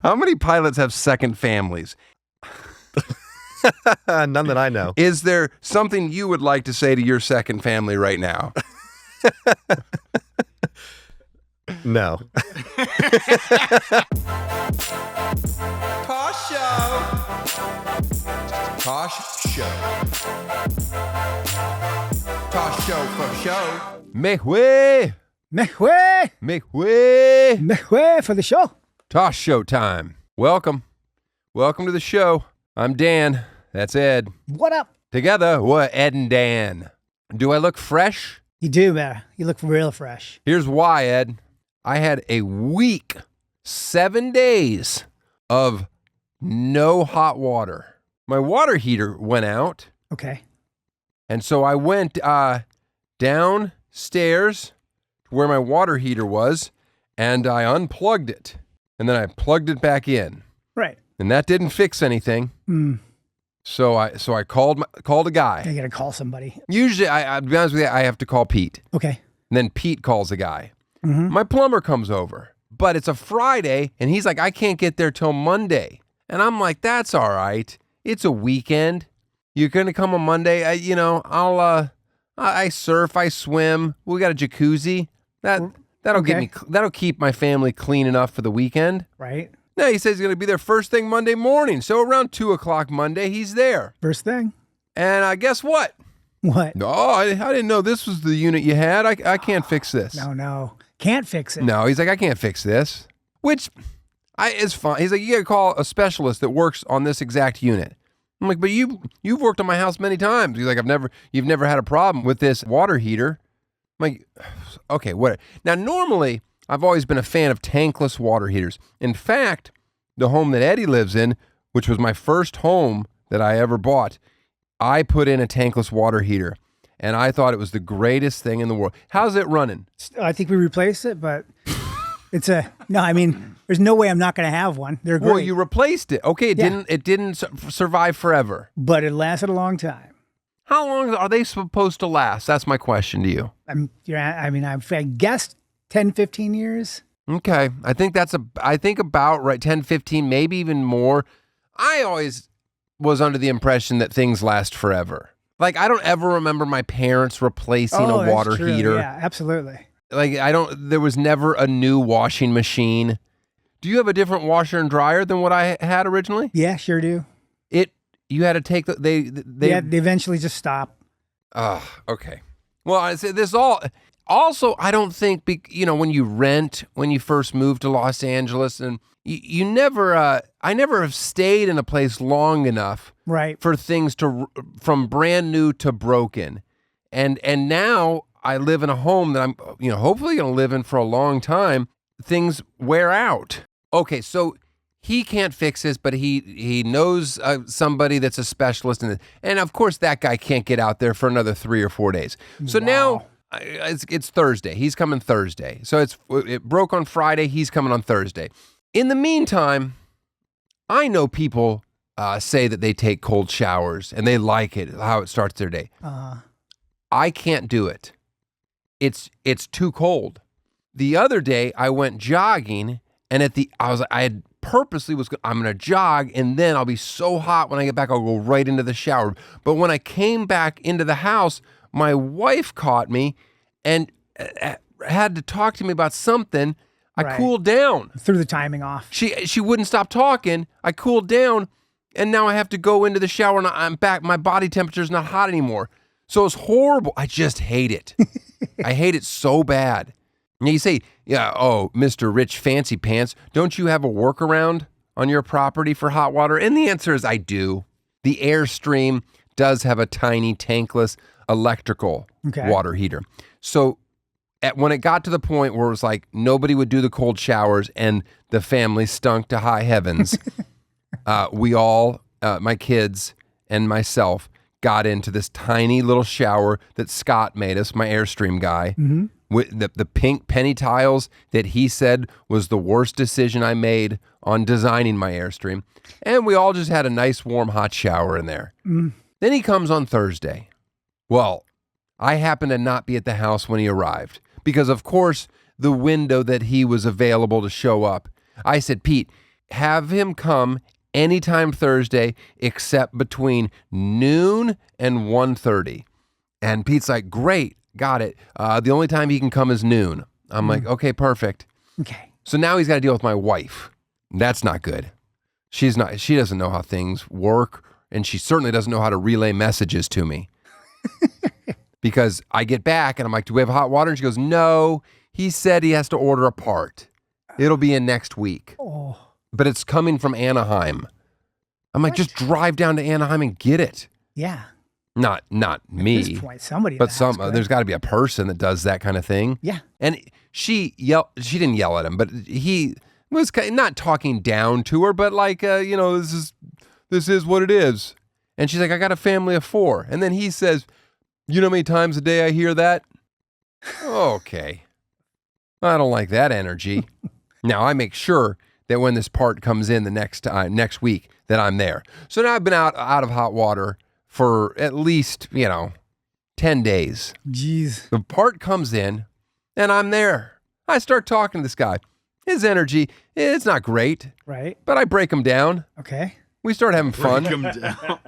How many pilots have second families? None that I know. Is there something you would like to say to your second family right now? No. Tosh Show. Tosh Show. Tosh Show for show. Make way. Make way! Make way. Make way for the show. Tosh Show time. Welcome. Welcome to the show. I'm Dan. That's Ed. What up? Together, we're Ed and Dan. Do I look fresh? You do, man. You look real fresh. Here's why, Ed. I had a week, 7 days of no hot water. My water heater went out. And so I went downstairs to where my water heater was, and I unplugged it. And then I plugged it back in. Right. And that didn't fix anything. So I called a guy. I gotta call somebody. Usually, I'll be honest with you, I have to call Pete. Okay. And then Pete calls a guy. Mm-hmm. My plumber comes over, but it's a Friday, and he's like, I can't get there till Monday. And I'm like, that's all right. It's a weekend. You're going to come on Monday. I surf, I swim. We got a jacuzzi. That'll keep my family clean enough for the weekend. Right. No, he says he's going to be there first thing Monday morning. So around 2:00 Monday, he's there. First thing. And guess what? What? No, I didn't know this was the unit you had. I can't fix this. No. Can't fix it. No, he's like, I can't fix this. Which is fine. He's like, you got to call a specialist that works on this exact unit. I'm like, but you've worked on my house many times. He's like, you've never had a problem with this water heater. I'm like, okay, what? Now, normally, I've always been a fan of tankless water heaters. In fact, the home that Eddie lives in, which was my first home that I ever bought, I put in a tankless water heater, and I thought it was the greatest thing in the world. How's it running? I think we replaced it, but there's no way I'm not going to have one. They're great. Well, you replaced it. Okay, it didn't survive forever. But it lasted a long time. How long are they supposed to last? That's my question to you. I guessed 10, 15 years. Okay. I think about right, 10, 15, maybe even more. I always was under the impression that things last forever. Like, I don't ever remember my parents replacing a water heater. Yeah, absolutely. Like, there was never a new washing machine. Do you have a different washer and dryer than what I had originally? Yeah, sure do. You had to take they eventually just stopped. Okay. Well, I say this also, I don't think, when you first moved to Los Angeles, and you never, I never have stayed in a place long enough, right, for things from brand new to broken, and now I live in a home that I'm, hopefully going to live in for a long time. Things wear out. Okay, so he can't fix this, but he knows somebody that's a specialist in it, and of course that guy can't get out there for another 3 or 4 days. So now. It's Thursday. He's coming Thursday. So it broke on Friday. He's coming on Thursday. In the meantime, I know people say that they take cold showers and they like it, how it starts their day. I can't do it. It's too cold. The other day I went jogging, and I'm going to jog, and then I'll be so hot when I get back, I'll go right into the shower. But when I came back into the house, my wife caught me and had to talk to me about something. I cooled down. Threw the timing off. She wouldn't stop talking. I cooled down, and now I have to go into the shower, and I'm back. My body temperature is not hot anymore. So it's horrible. I just hate it. I hate it so bad. And you say, Mr. Rich Fancy Pants, don't you have a workaround on your property for hot water? And the answer is I do. The Airstream does have a tiny tankless electrical water heater. So when it got to the point where it was like nobody would do the cold showers and the family stunk to high heavens, we all, my kids and myself, got into this tiny little shower that Scott made us, my Airstream guy, with the pink penny tiles that he said was the worst decision I made on designing my Airstream. And we all just had a nice warm hot shower in there. Then he comes on Thursday. Well, I happened to not be at the house when he arrived because, of course, the window that he was available to show up, I said, Pete, have him come anytime Thursday except between noon and 1:30. And Pete's like, great, got it. The only time he can come is noon. I'm like, okay, perfect. Okay. So now he's got to deal with my wife. That's not good. She doesn't know how things work, and she certainly doesn't know how to relay messages to me. Because I get back and I'm like, do we have hot water? And she goes, no, he said he has to order a part. It'll be in next week. Oh. But it's coming from Anaheim. I'm like, just drive down to Anaheim and get it. Yeah. Not At me. this point, somebody. But there's got to be a person that does that kind of thing. Yeah. And she didn't yell at him, but he was not talking down to her, but like, this is what it is. And she's like, I got a family of 4. And then he says, you know how many times a day I hear that? Okay. I don't like that energy. Now I make sure that when this part comes in the next week that I'm there. So now I've been out of hot water for at least, 10 days. Jeez. The part comes in and I'm there. I start talking to this guy. His energy, it's not great, Right. but I break him down. Okay. We start having fun. Break 'em down.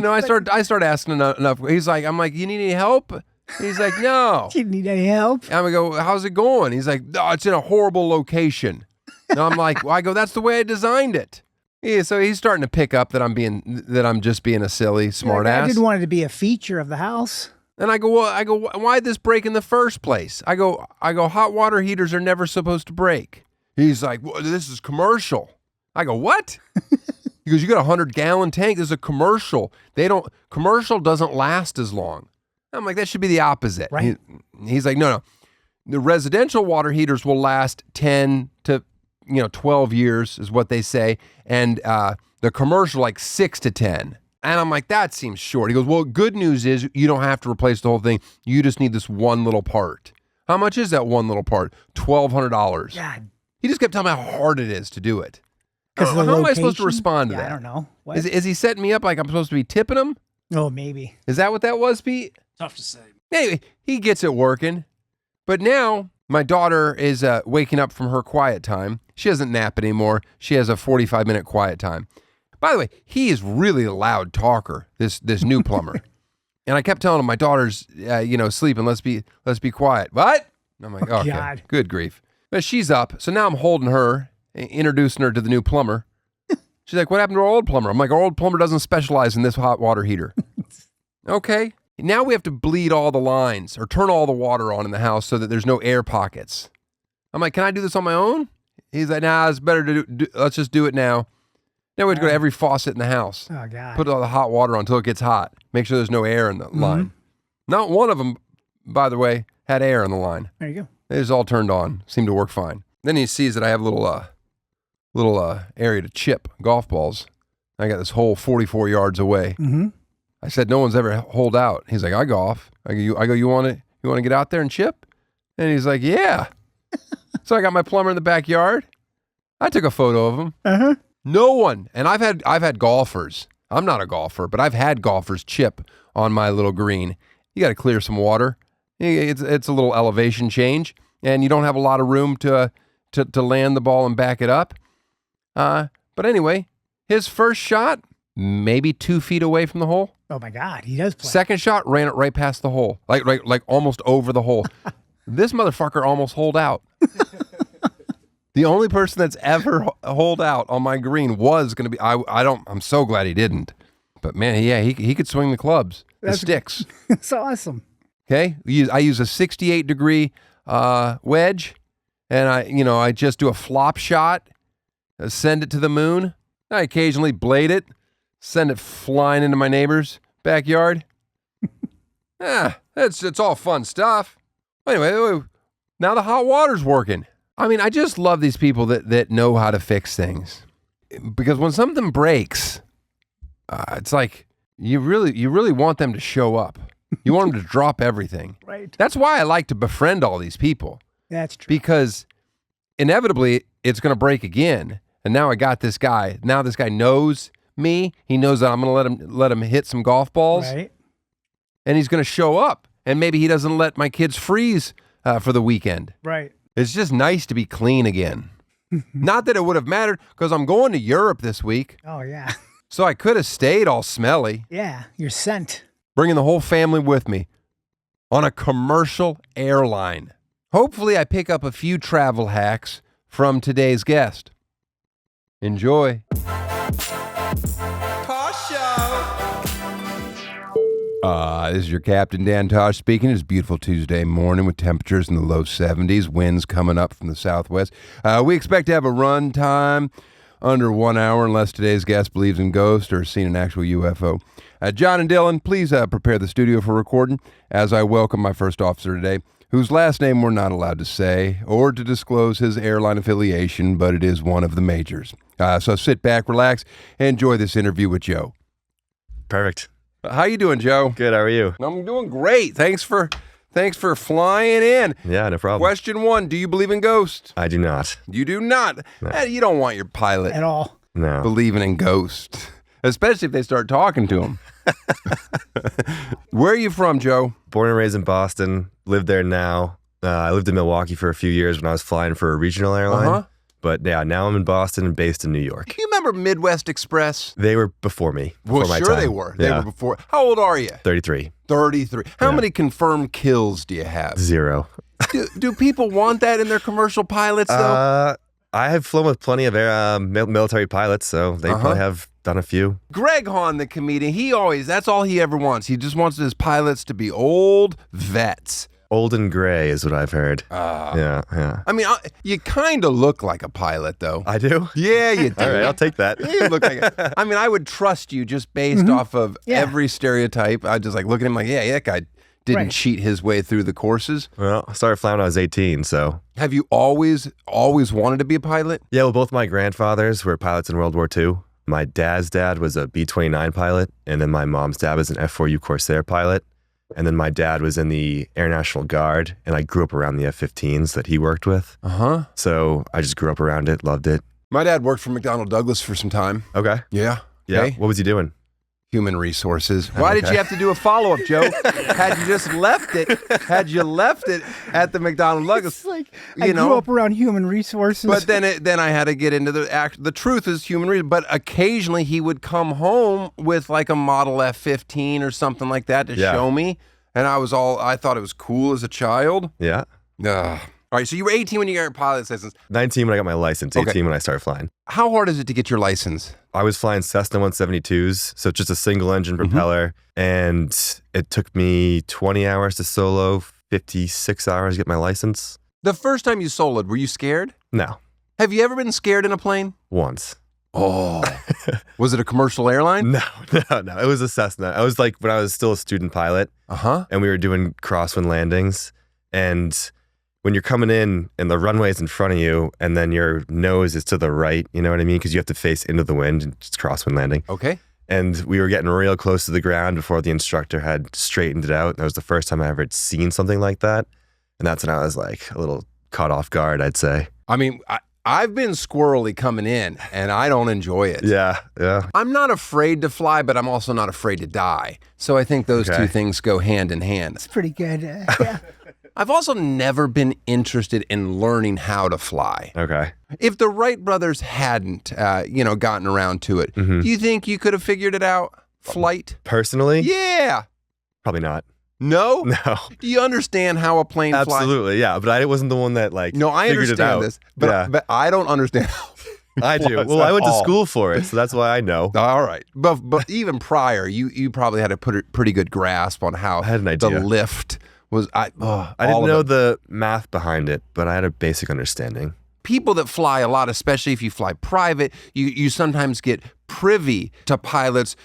I start asking enough. I'm like, you need any help? He's like, no. Do you need any help? I'm going to go, how's it going? He's like, no, it's in a horrible location. And I'm like, well, I go, that's the way I designed it. Yeah, so he's starting to pick up that I'm just being a silly smart I ass. didn't want it to be a feature of the house. And I go, why'd this break in the first place? I go, hot water heaters are never supposed to break. He's like, well, this is commercial. I go, what? He goes, you got a 100-gallon tank. This is a commercial. Commercial doesn't last as long. I'm like, that should be the opposite. Right. He's like, no. The residential water heaters will last 10 to 12 years is what they say. And the commercial, like 6 to 10. And I'm like, that seems short. He goes, well, good news is you don't have to replace the whole thing. You just need this one little part. How much is that one little part? $1,200. God. He just kept telling me how hard it is to do it. Because How am I supposed to respond to that? I don't know. What? Is he setting me up like I'm supposed to be tipping him? Oh, maybe. Is that what that was, Pete? Tough to say. Anyway, he gets it working. But now my daughter is waking up from her quiet time. She doesn't nap anymore. She has a 45-minute quiet time. By the way, he is really a loud talker, this new plumber. And I kept telling him, my daughter's, sleeping. Let's be quiet. What? And I'm like, okay, God. good grief. But she's up. So now I'm holding her, introducing her to the new plumber. She's like, what happened to our old plumber? I'm like, our old plumber doesn't specialize in this hot water heater. Okay. Now we have to bleed all the lines or turn all the water on in the house so that there's no air pockets. I'm like, can I do this on my own? He's like, nah, it's better to let's just do it now. Now we have to go to every faucet in the house. Oh, God. Put all the hot water on until it gets hot. Make sure there's no air in the line. Not one of them, by the way, had air in the line. There you go. It was all turned on. Seemed to work fine. Then he sees that I have a little area to chip golf balls. I got this hole 44 yards away. Mm-hmm. I said, no one's ever holed out. He's like, I golf. I go, you want to get out there and chip? And he's like, yeah. So I got my plumber in the backyard. I took a photo of him. Uh-huh. No one. And I've had golfers. I'm not a golfer, but I've had golfers chip on my little green. You got to clear some water. It's a little elevation change, and you don't have a lot of room to land the ball and back it up. But anyway, his first shot, maybe 2 feet away from the hole. Oh, my God. He does play. Second shot, ran it right past the hole, like almost over the hole. This motherfucker almost holed out. The only person that's ever holed out on my green was going to be, I'm so glad he didn't. But man, yeah, he could swing the clubs, the sticks. That's awesome. Okay. I use a 68-degree wedge, and I just do a flop shot, send it to the moon. I occasionally blade it, send it flying into my neighbor's backyard. It's all fun stuff. Anyway, now the hot water's working. I mean, I just love these people that know how to fix things, because when something breaks, it's like you really want them to show up. You want them to drop everything. Right. That's why I like to befriend all these people, That's true. because inevitably it's going to break again. And now I got this guy. Now this guy knows me. He knows that I'm going to let him hit some golf balls, Right. and he's going to show up. And maybe he doesn't let my kids freeze for the weekend. Right. It's just nice to be clean again. Not that it would have mattered because I'm going to Europe this week. Oh, yeah. So I could have stayed all smelly, Yeah, you're sent. bringing the whole family with me on a commercial airline. Hopefully I pick up a few travel hacks from today's guest. Enjoy. Tosh Show. This is your Captain Dan Tosh speaking. It's a beautiful Tuesday morning with temperatures in the low 70s, winds coming up from the southwest. We expect to have a run time under 1 hour unless today's guest believes in ghosts or has seen an actual UFO. John and Dylan, please prepare the studio for recording as I welcome my first officer today, whose last name we're not allowed to say or to disclose his airline affiliation, but it is one of the majors. So sit back, relax, and enjoy this interview with Joe. Perfect. How you doing, Joe? Good. How are you? I'm doing great. Thanks for flying in. Yeah, no problem. Question 1, do you believe in ghosts? I do not. You do not. No. You don't want your pilot At all. No. believing in ghosts, especially if they start talking to him. Where are you from, Joe? Born and raised in Boston. Live there now. I lived in Milwaukee for a few years when I was flying for a regional airline. Uh-huh. But yeah, now I'm in Boston and based in New York. Do you remember Midwest Express? They were before me. Well, Before my sure time. they were. They Yeah. were before. How old are you? 33. 33. How Yeah. many confirmed kills do you have? 0. Do people want that in their commercial pilots, though? I have flown with plenty of military pilots, so they probably have done a few. Greg Hahn, the comedian, that's all he ever wants. He just wants his pilots to be old vets. Old and gray is what I've heard. Yeah. I mean, you kind of look like a pilot, though. I do? Yeah, you do. All right, I'll take that. You look like it. I mean, I would trust you just based off of every stereotype. I just like look at him like, yeah, that guy didn't Right. cheat his way through the courses. Well, I started flying when I was 18, so. Have you always wanted to be a pilot? Yeah, well, both my grandfathers were pilots in World War II. My dad's dad was a B-29 pilot, and then my mom's dad was an F-4U Corsair pilot. And then my dad was in the Air National Guard, and I grew up around the F-15s that he worked with. Uh-huh. So I just grew up around it, loved it. My dad worked for McDonnell Douglas for some time. Okay. Yeah. Yeah. Okay. What was he doing? Human resources. Why did you have to do a follow-up, Joe? Had you just left it at the McDonnell Douglas, It's like I grew up around human resources. but then I had to get into the truth is human resources. But occasionally he would come home with like a Model F-15 or something like that to show me, and I thought it was cool as a child. Yeah. Ugh. All right, so you were 18 when you got your pilot's license. 19 when I got my license, 18 Okay. when I started flying. How hard is it to get your license? I was flying Cessna 172s, so just a single engine propeller, and it took me 20 hours to solo, 56 hours to get my license. The first time you soloed, were you scared? No, Have you ever been scared in a plane? once. Oh. Was it a commercial airline? No. It was a Cessna. I was like when I was still a student pilot, Uh-huh. and we were doing crosswind landings, and when you're coming in and the runway is in front of you, and then your nose is to the right, you know what I mean? Because you have to face into the wind, and it's crosswind landing. Okay. And we were getting real close to the ground before the instructor had straightened it out. And that was the first time I ever had seen something like that. And that's when I was like a little caught off guard, I'd say. I mean, I've been squirrely coming in, and I don't enjoy it. Yeah. I'm not afraid to fly, but I'm also not afraid to die. So I think those Okay. two things go hand in hand. it's pretty good. Yeah. I've also never been interested in learning how to fly. Okay. If the Wright brothers hadn't, gotten around to it, do you think you could have figured it out? Flight? Personally? Yeah. Probably not. No? No. Do you understand how a plane flies? Absolutely. Yeah. But I wasn't the one that No, I figured it out. understand this, but, yeah. but I don't understand how. I do. was Well, I at went to all. school for it, so that's why I know. All right. But even prior, you probably had a pretty good grasp on how I had an idea. the lift was. I didn't know the math behind it, but I had a basic understanding. People that fly a lot, especially if you fly private, you sometimes get privy to pilots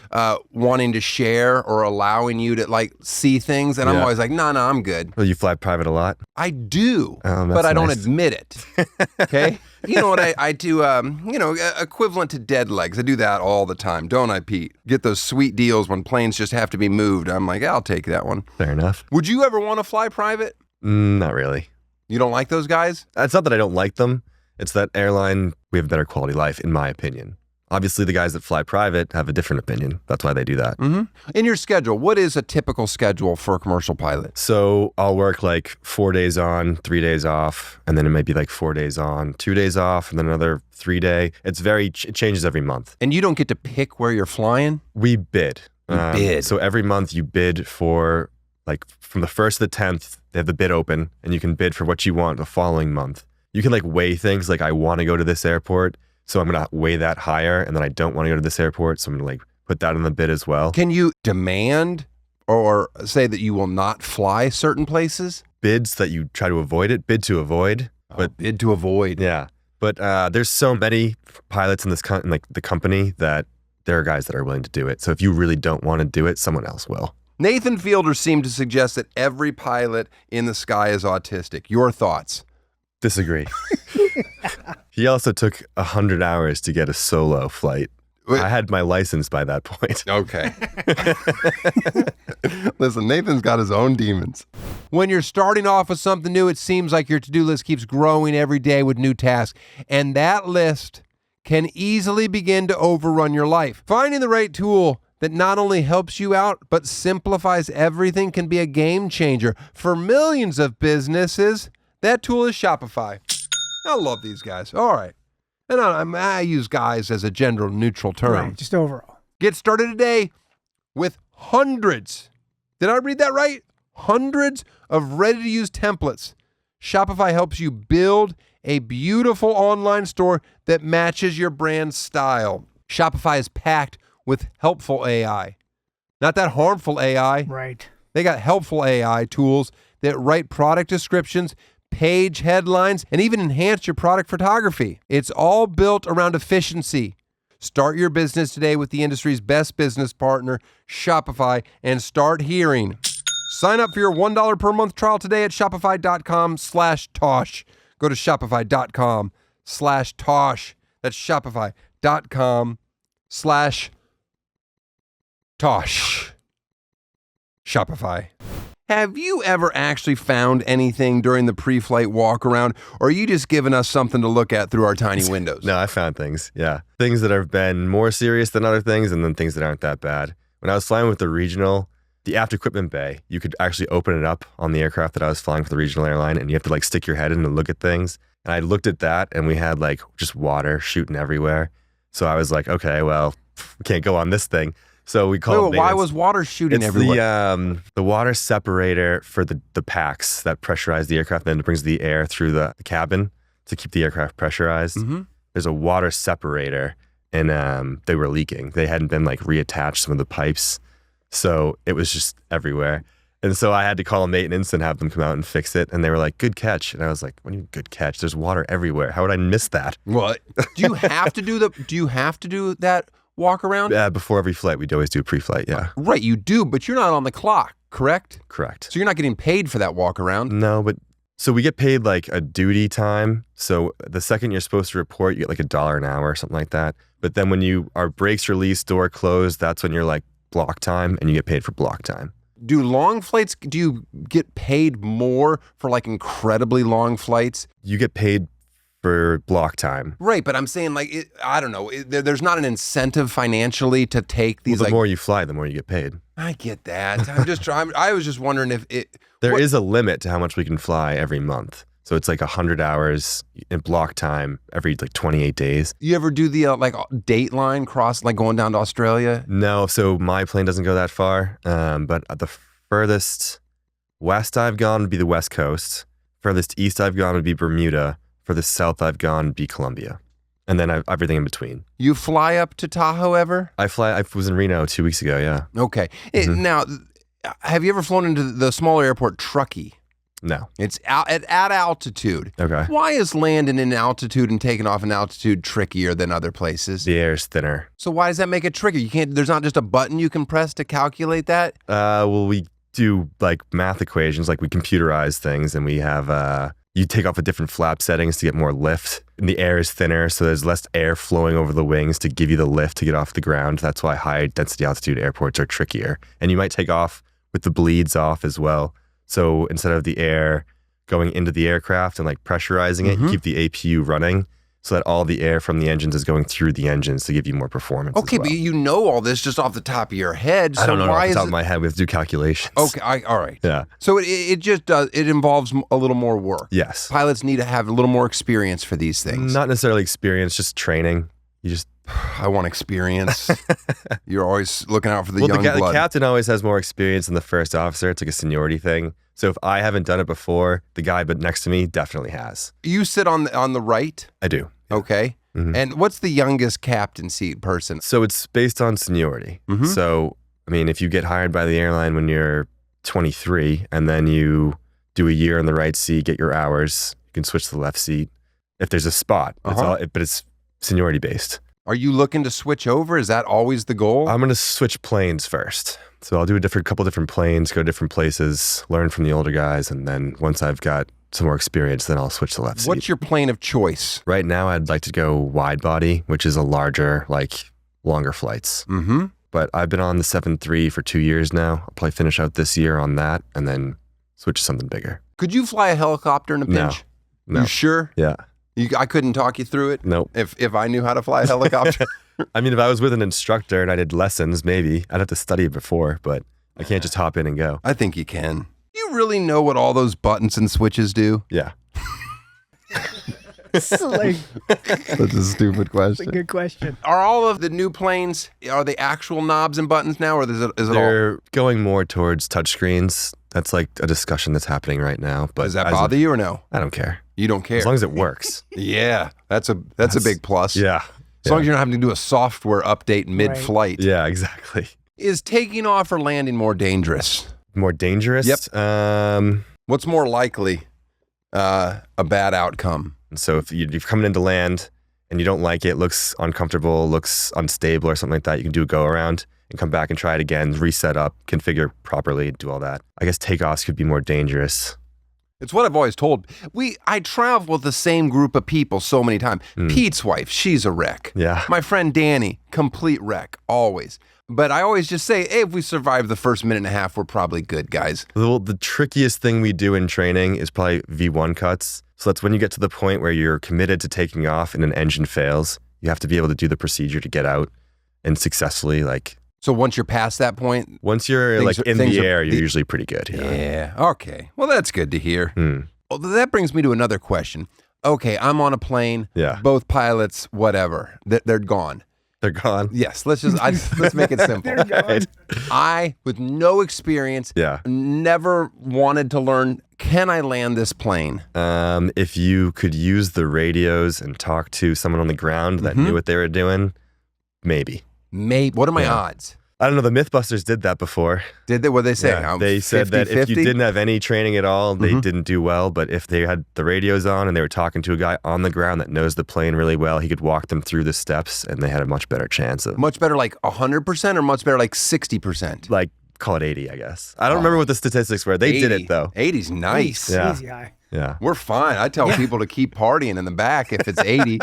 wanting to share or allowing you to like see things. And I'm Yeah. always like, no, I'm good. Well, you fly private a lot? I do, Oh, that's but I don't nice. admit it. Okay. You know what I do, equivalent to dead legs. I do that all the time, don't I, Pete? Get those sweet deals when planes just have to be moved. I'm like, I'll take that one. Fair enough. Would you ever want to fly private? Not really. You don't like those guys? It's not that I don't like them. It's that airline, we have a better quality life, in my opinion. Obviously, the guys that fly private have a different opinion. That's why they do that. In your schedule, what is a typical schedule for a commercial pilot? So I'll work like 4 days on, 3 days off, and then it might be like 4 days on, 2 days off, and then another 3 day. It changes every month. And you don't get to pick where you're flying? We bid. Bid. So every month you bid for, like, from the 1st to the 10th, they have the bid open, and you can bid for what you want the following month. You can like weigh things like, I want to go to this airport, so I'm going to weigh that higher, and then I don't want to go to this airport, so I'm going to like put that in the bid as well. Can you demand or say that you will not fly certain places? Bids that you try to avoid it, bid to avoid. But bid to avoid. Yeah. But there's so many pilots in this in like the company that there are guys that are willing to do it. So if you really don't want to do it, someone else will. Nathan Fielder seemed to suggest that every pilot in the sky is autistic. Your thoughts? Disagree. He also took 100 hours to get a solo flight. Wait. I had my license by that point. Okay. Listen, Nathan's got his own demons. When you're starting off with something new, it seems like your to-do list keeps growing every day with new tasks. And that list can easily begin to overrun your life. Finding the right tool that not only helps you out, but simplifies everything can be a game changer for millions of businesses. That tool is Shopify. I love these guys. All right. And I use guys as a gender neutral term. Right, just overall. Get started today with hundreds. Did I read that right? Hundreds of ready-to-use templates. Shopify helps you build a beautiful online store that matches your brand style. Shopify is packed with helpful AI. Not that harmful AI. Right. They got helpful AI tools that write product descriptions, page headlines, and even enhance your product photography. It's all built around efficiency. Start your business today with the industry's best business partner, Shopify, and start hearing. Sign up for your $1 per month trial today at shopify.com/Tosh. Go to shopify.com/Tosh. That's shopify.com/Tosh. Shopify. Have you ever actually found anything during the pre-flight walk-around, or are you just giving us something to look at through our tiny windows? No, I found things. Yeah. Things that have been more serious than other things, and then things that aren't that bad. When I was flying with the regional, the aft equipment bay, you could actually open it up on the aircraft that I was flying for the regional airline, and you have to like stick your head in and look at things. And I looked at that, and we had like just water shooting everywhere. So I was like, okay, well, we can't go on this thing. So we called. Why was water shooting everywhere? The water separator for the packs that pressurize the aircraft, then it brings the air through the cabin to keep the aircraft pressurized. Mm-hmm. There's a water separator, and they were leaking. They hadn't been like reattached some of the pipes, so it was just everywhere. And so I had to call maintenance and have them come out and fix it. And they were like, "Good catch." And I was like, "What do you mean good catch? There's water everywhere. How would I miss that?" What? Do you have to do that walk around? Before every flight, we'd always do a pre-flight. Yeah. Right, you do, but you're not on the clock, correct? Correct. So you're not getting paid for that walk around. No, but so we get paid like a duty time. So the second you're supposed to report, you get like $1 an hour or something like that. But then when our brakes released, door closed, that's when you're like block time, and you get paid for block time. Do long flights, do you get paid more for like incredibly long flights? You get paid for block time. Right, but I'm saying like, I don't know, there's not an incentive financially to take these. Well, the more you fly, the more you get paid. I get that. I was just wondering if it. There is a limit to how much we can fly every month. So it's like 100 hours in block time every like 28 days. You ever do the like Dateline cross, like going down to Australia? No, so my plane doesn't go that far. But the furthest west I've gone would be the West Coast. Furthest east I've gone would be Bermuda. Furthest south I've gone would be Colombia. And then everything in between. You fly up to Tahoe ever? I was in Reno 2 weeks ago, yeah. Okay. Now, have you ever flown into the smaller airport, Truckee? No. It's at altitude. Okay. Why is landing in altitude and taking off in altitude trickier than other places? The air's thinner. So why does that make it tricky? There's not just a button you can press to calculate that? Well, we do like math equations, like we computerize things, and we have, you take off a different flap settings to get more lift. And the air is thinner, so there's less air flowing over the wings to give you the lift to get off the ground. That's why high density altitude airports are trickier. And you might take off with the bleeds off as well. So instead of the air going into the aircraft and like pressurizing it, you keep the APU running, so that all the air from the engines is going through the engines to give you more performance. Okay, as well. but you know all this just off the top of your head. So I don't know why off the is top it? of my head. We have to do calculations. Okay, all right. Yeah. So it just does. It involves a little more work. Yes. Pilots need to have a little more experience for these things. Not necessarily experience, just training. You just I want experience. You're always looking out for the young the blood. captain always has more experience than the first officer. It's like a seniority thing. So if I haven't done it before, the guy but next to me definitely has. You sit on the right. I do. Okay. Mhm. And what's the youngest captain seat person? So it's based on seniority. Mhm. So, I mean, if you get hired by the airline when you're 23 and then you do a year in the right seat, get your hours, you can switch to the left seat if there's a spot. But it's seniority based. Are you looking to switch over? Is that always the goal? I'm going to switch planes first. So I'll do a couple different planes, go different places, learn from the older guys. And then once I've got some more experience, then I'll switch to the left seat. What's your plane of choice? Right now, I'd like to go wide body, which is a larger, longer flights. Mm-hmm. But I've been on the 7.3 for 2 years now. I'll probably finish out this year on that and then switch to something bigger. Could you fly a helicopter in a pinch? No. You sure? Yeah. I couldn't talk you through it? Nope. If I knew how to fly a helicopter? I mean, if I was with an instructor and I did lessons, maybe. I'd have to study it before, but I can't just hop in and go. I think you can. You really know what all those buttons and switches do? Yeah. That's a stupid a good question. Are all of the new planes, are they actual knobs and buttons now, or is it all? They're going more towards touchscreens. That's like a discussion that's happening right now. But Does that bother you or no? I don't care. You don't care? As long as it works. Yeah, that's a big plus. Yeah. As long as you're not having to do a software update mid-flight. Yeah, exactly. Is taking off or landing more dangerous? More dangerous? Yep. What's more likely a bad outcome? So if you've come in to land and you don't like it, looks uncomfortable, looks unstable or something like that, you can do a go around and come back and try it again, reset up, configure properly, do all that. I guess takeoffs could be more dangerous. It's what I've always told. I travel with the same group of people so many times. Pete's wife, she's a wreck. Yeah. My friend Danny, complete wreck, always. But I always just say, hey, if we survive the first minute and a half, we're probably good, guys. The trickiest thing we do in training is probably V1 cuts. So that's when you get to the point where you're committed to taking off and an engine fails. You have to be able to do the procedure to get out and successfully, So once you're past that point, once you're things in are- the air, you're usually pretty good. yeah, okay. Well, that's good to hear. Hmm. Well, that brings me to another question. Okay, I'm on a plane. Yeah. Both pilots, whatever, they're gone. They're gone. Yes, let's make it simple. Right. I, with no experience, Yeah. never wanted to learn, can I land this plane? If you could use the radios and talk to someone on the ground that knew what they were doing, maybe. Maybe. What are my Yeah. odds? I don't know. The Mythbusters did that before. Did they? What they say? Yeah, they said that if you didn't have any training at all, they didn't do well. But if they had the radios on and they were talking to a guy on the ground that knows the plane really well, he could walk them through the steps and they had a much better chance of, Much better like 100% or much better like 60%? call it 80, I guess. I don't remember what the statistics were. They did it though. 80's nice. Yeah. Easy eye. Yeah. We're fine. I tell people to keep partying in the back if it's 80.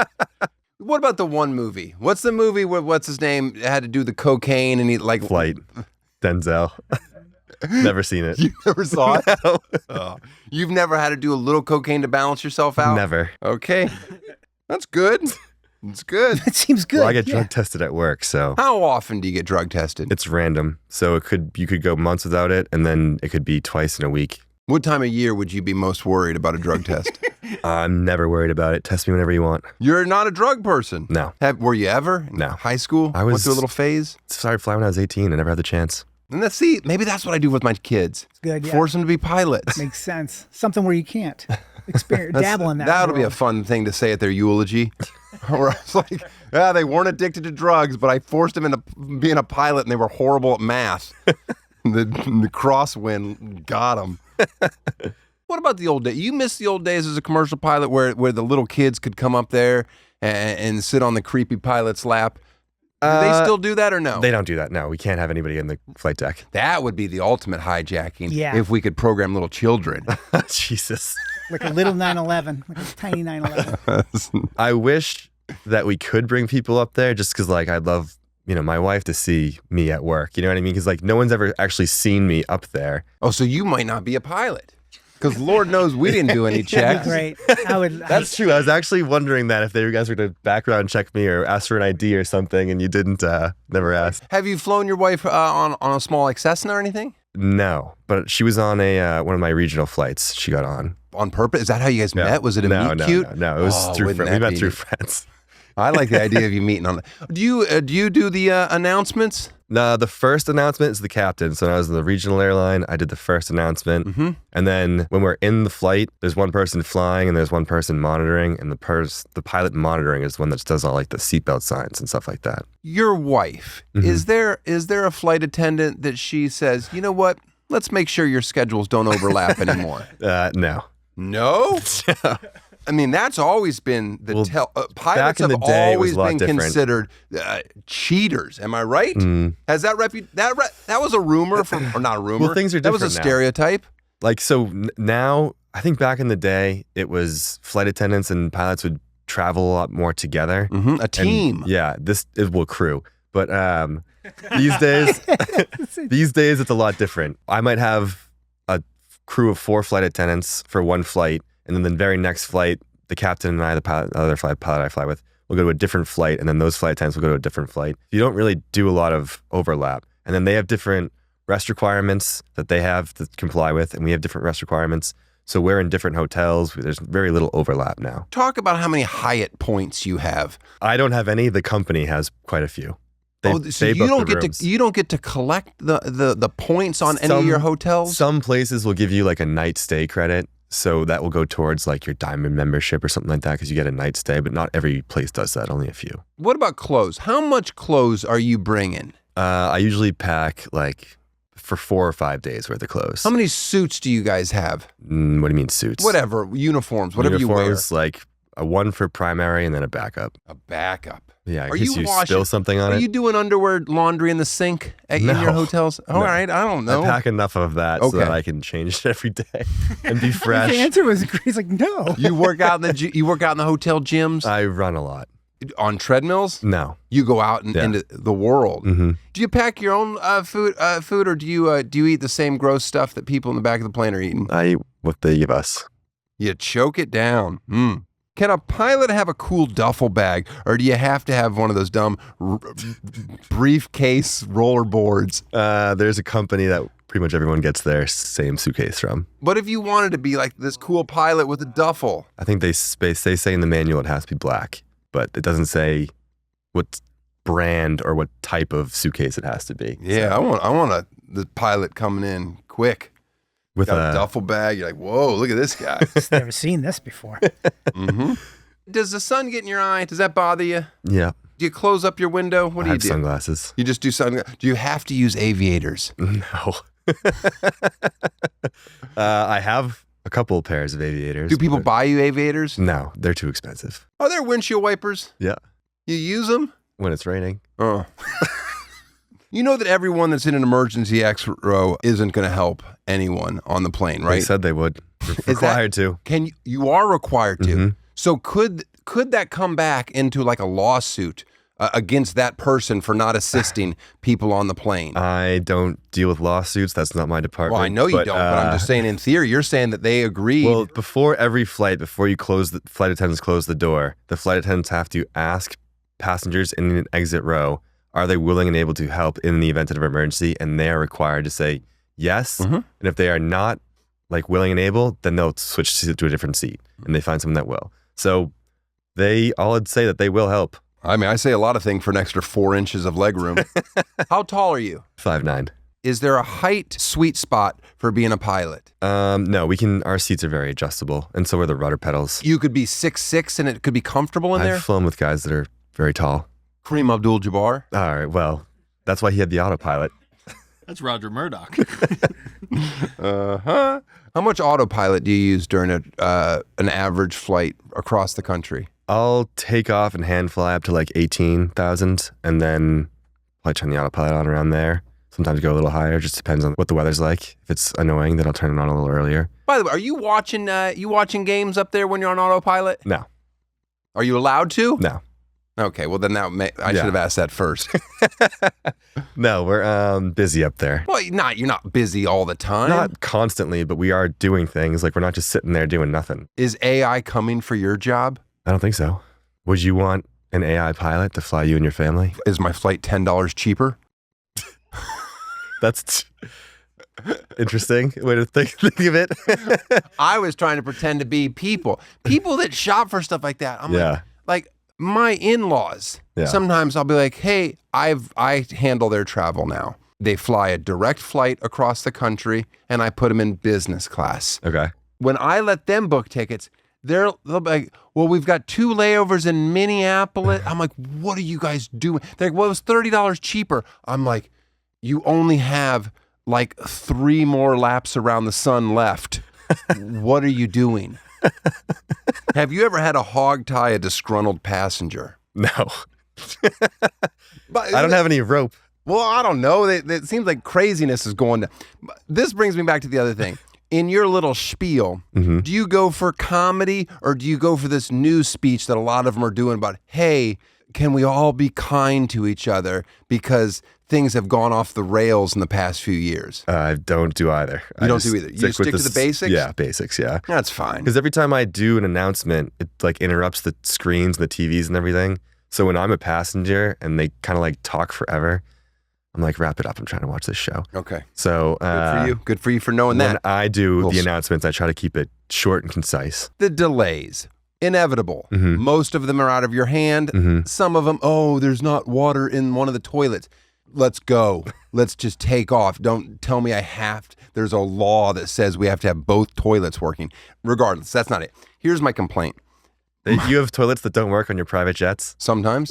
What about the one movie? What's the movie where, what's his name, had to do the cocaine and he Flight. Denzel. Never seen it. You never saw it? No. Oh. You've never had to do a little cocaine to balance yourself out? Never. Okay. That's good. It's good. That seems good. Well, I get yeah. drug tested at work, so How often do you get drug tested? it's random. So you could go months without it, and then it could be twice in a week. What time of year would you be most worried about a drug test? I'm never worried about it. Test me whenever you want. You're not a drug person. No. Were you ever? In No. High school? I Went was- through a little phase? Started flying when I was 18. I never had the chance. And maybe that's what I do with my kids. Good, yeah. Force them to be pilots. Makes sense. Something where you can't dabble in that. That'll be a world. fun thing to say at their eulogy. Where I was like, they weren't addicted to drugs, but I forced them into being a pilot and they were horrible at math. the crosswind got them. What about the old days? You miss the old days as a commercial pilot where the little kids could come up there and sit on the creepy pilot's lap? Do they still do that or no? They don't do that. No, we can't have anybody in the flight deck. That would be the ultimate hijacking Yeah. if we could program little children. Jesus. Like a little 911, like a tiny 911. I wish that we could bring people up there just because, I'd love, my wife to see me at work. You know what I mean? Because, no one's ever actually seen me up there. Oh, so you might not be a pilot. Because Lord knows we didn't do any That'd checks. be great. That's true. I was actually wondering that if you guys were to background check me or ask for an ID or something, and you didn't, never asked. Have you flown your wife on a small like Cessna or anything? No, but she was on one of my regional flights. She got on. On purpose? Is that how you guys met? Was it a meet cute? No. It was through friends. We met through friends. I like the idea of you meeting on. Do you do the announcements? No, the first announcement is the captain. So when I was in the regional airline, I did the first announcement. Mm-hmm. And then when we're in the flight, there's one person flying and there's one person monitoring. And the pilot monitoring is the one that does all like the seatbelt signs and stuff like that. Your wife, is there a flight attendant that she says, you know what? Let's make sure your schedules don't overlap anymore. No. No? I mean, that's always been the pilots have always been considered cheaters. Am I right? Has that that was a rumor or not a rumor? Well, things are different. That was a stereotype. Like so now, I think back in the day, it was flight attendants and pilots would travel a lot more together. Mm-hmm. A team. Crew. But these days, it's a lot different. I might have a crew of 4 flight attendants for one flight. And then the very next flight, the captain and I, the other pilot I fly with, will go to a different flight. And then those flight attendants will go to a different flight. You don't really do a lot of overlap. And then they have different rest requirements that they have to comply with. And we have different rest requirements. So we're in different hotels. There's very little overlap now. Talk about how many Hyatt points you have. I don't have any. The company has quite a few. So you don't get to collect the points on any of your hotels? Some places will give you like a night stay credit. So that will go towards like your diamond membership or something like that because you get a night stay, but not every place does that, only a few. What about clothes? How much clothes are you bringing? I usually pack like for 4 or 5 days worth of clothes. How many suits do you guys have? What do you mean suits? Whatever, uniforms, whatever you wear. Uniforms, like a one for primary and then a backup. A backup. Yeah, in case you spill something on it. Are you doing underwear laundry in the sink in your hotels? All right, I don't know. I pack enough of that so that I can change it every day and be fresh. The answer was he's like, no. You work out in the hotel gyms? I run a lot. On treadmills? No. You go out into the world. Mm-hmm. Do you pack your own food, or do you eat the same gross stuff that people in the back of the plane are eating? I eat what they give us. You choke it down. Can a pilot have a cool duffel bag, or do you have to have one of those dumb briefcase rollerboards? There's a company that pretty much everyone gets their same suitcase from. But if you wanted to be like this cool pilot with a duffel? I think they say in the manual it has to be black, but it doesn't say what brand or what type of suitcase it has to be. Yeah, so. I want the pilot coming in quick. With got a duffel bag. You're like, whoa, look at this guy. Never seen this before. Mm-hmm. Does the sun get in your eye? Does that bother you? Yeah. Do you close up your window? What do you do? Sunglasses. You just do sunglasses. Do you have to use aviators? No. I have a couple pairs of aviators. Do people buy you aviators? No, they're too expensive. Are there windshield wipers? Yeah. You use them? When it's raining. Oh. You know that everyone that's in an emergency exit row isn't going to help anyone on the plane, right? They said they would. Required to. You are required to. Mm-hmm. So could that come back into like a lawsuit against that person for not assisting people on the plane? I don't deal with lawsuits. That's not my department. Well, I know you don't, but I'm just saying in theory, you're saying that they agreed. Well, before every flight, before you close the flight attendants close the door, the flight attendants have to ask passengers in an exit row, are they willing and able to help in the event of an emergency? And they are required to say yes. Mm-hmm. And if they are not like willing and able, then they'll switch to a different seat and they find someone that will. So they all would say that they will help. I mean, I say a lot of things for an extra 4 inches of leg room. How tall are you? 5'9". Is there a height sweet spot for being a pilot? No, our seats are very adjustable. And so are the rudder pedals. You could be 6'6" and it could be comfortable in there? I've flown with guys that are very tall. Kareem Abdul-Jabbar? All right, well, that's why he had the autopilot. That's Roger Murdoch. Uh-huh. How much autopilot do you use during an average flight across the country? I'll take off and hand fly up to like 18,000 and then I turn the autopilot on around there. Sometimes go a little higher, just depends on what the weather's like. If it's annoying, then I'll turn it on a little earlier. By the way, are you watching games up there when you're on autopilot? No. Are you allowed to? No. Okay, well then I should have asked that first. No, we're busy up there. Well, you're not busy all the time. Not constantly, but we are doing things. Like, we're not just sitting there doing nothing. Is AI coming for your job? I don't think so. Would you want an AI pilot to fly you and your family? Is my flight $10 cheaper? That's interesting way to think of it. I was trying to pretend to be people that shop for stuff like that. I'm Yeah. like my in-laws. Yeah. Sometimes I'll be like, hey, I handle their travel now. They fly a direct flight across the country, and I put them in business class. Okay. When I let them book tickets, they'll be like, well, we've got 2 layovers in Minneapolis. I'm like, what are you guys doing? They're like, well, it was $30 cheaper. I'm like, you only have like 3 more laps around the sun left. What are you doing? Have you ever had a hog tie a disgruntled passenger? No. But, I don't have any rope. Well, I don't know. It seems like craziness is going to. This brings me back to the other thing. In your little spiel, do you go for comedy or do you go for this new speech that a lot of them are doing about, hey, can we all be kind to each other because things have gone off the rails in the past few years? I don't do either. You don't do either. You stick to the basics? Yeah, basics, yeah. That's fine. Because every time I do an announcement, it like interrupts the screens and the TVs and everything. So when I'm a passenger and they kind of like talk forever, I'm like, wrap it up. I'm trying to watch this show. Okay. So Good for you. Good for you for knowing when that. I do the announcements, I try to keep it short and concise. The delays. Inevitable. Most of them are out of your hand. Some of them, there's not water in one of the toilets. Let's go. Let's just take off. Don't tell me I have to. There's a law that says we have to have both toilets working. Regardless, that's not it. Here's my complaint. You have toilets that don't work on your private jets? Sometimes.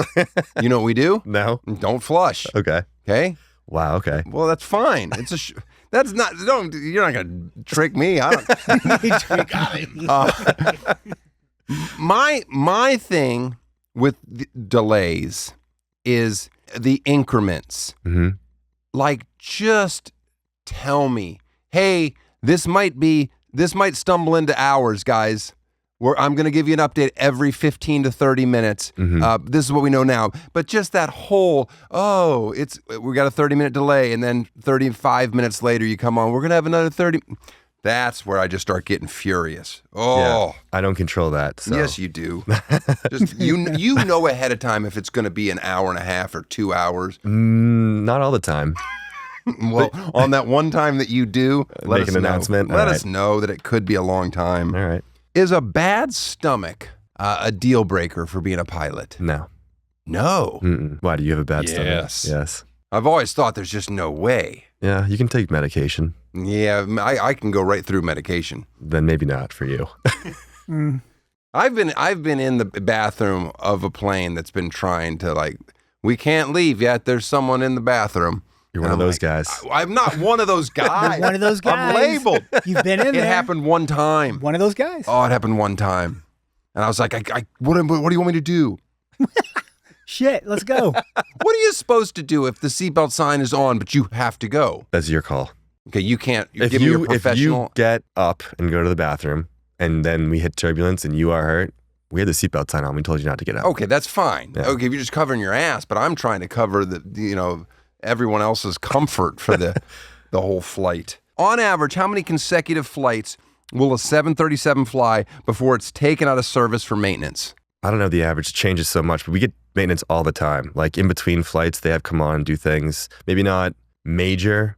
You know what we do? No? Don't flush. Okay. Okay? Wow, okay. Well, that's fine. It's that's not, you're not going to trick me. I don't. My thing with the delays is the increments. Like, just tell me, hey, this might stumble into hours, guys. I'm going to give you an update every 15 to 30 minutes. This is what we know now. But just that whole, we got a 30-minute delay, and then 35 minutes later you come on, we're going to have another 30. That's where I just start getting furious. Yeah, I don't control that. So. Yes, you do. Just you know ahead of time if it's going to be an hour and a half or 2 hours. Not all the time. Well, on that one time that you do, make an announcement. Let us know that it could be a long time. All right. Is a bad stomach a deal breaker for being a pilot? No. No. Why, do you have a bad stomach? Yes. I've always thought there's just no way. Yeah, you can take medication. Yeah, I can go right through medication. Then maybe not for you. I've been in the bathroom of a plane that's been trying to, like, we can't leave yet. There's someone in the bathroom. You're one of those guys. I'm not one of those guys. You're one of those guys. I'm labeled. You've been in there. It happened one time. One of those guys. Oh, it happened one time. And I was like, what do you want me to do? Shit, let's go. What are you supposed to do if the seatbelt sign is on, but you have to go? That's your call. Okay, you can't. If you get up and go to the bathroom and then we hit turbulence and you are hurt, we had the seatbelt sign on. We told you not to get up. Okay, that's fine. Yeah. Okay, if you're just covering your ass, but I'm trying to cover everyone else's comfort for the whole flight. On average, how many consecutive flights will a 737 fly before it's taken out of service for maintenance? I don't know, the average changes so much, but we get maintenance all the time. Like in between flights, they have come on and do things, maybe not major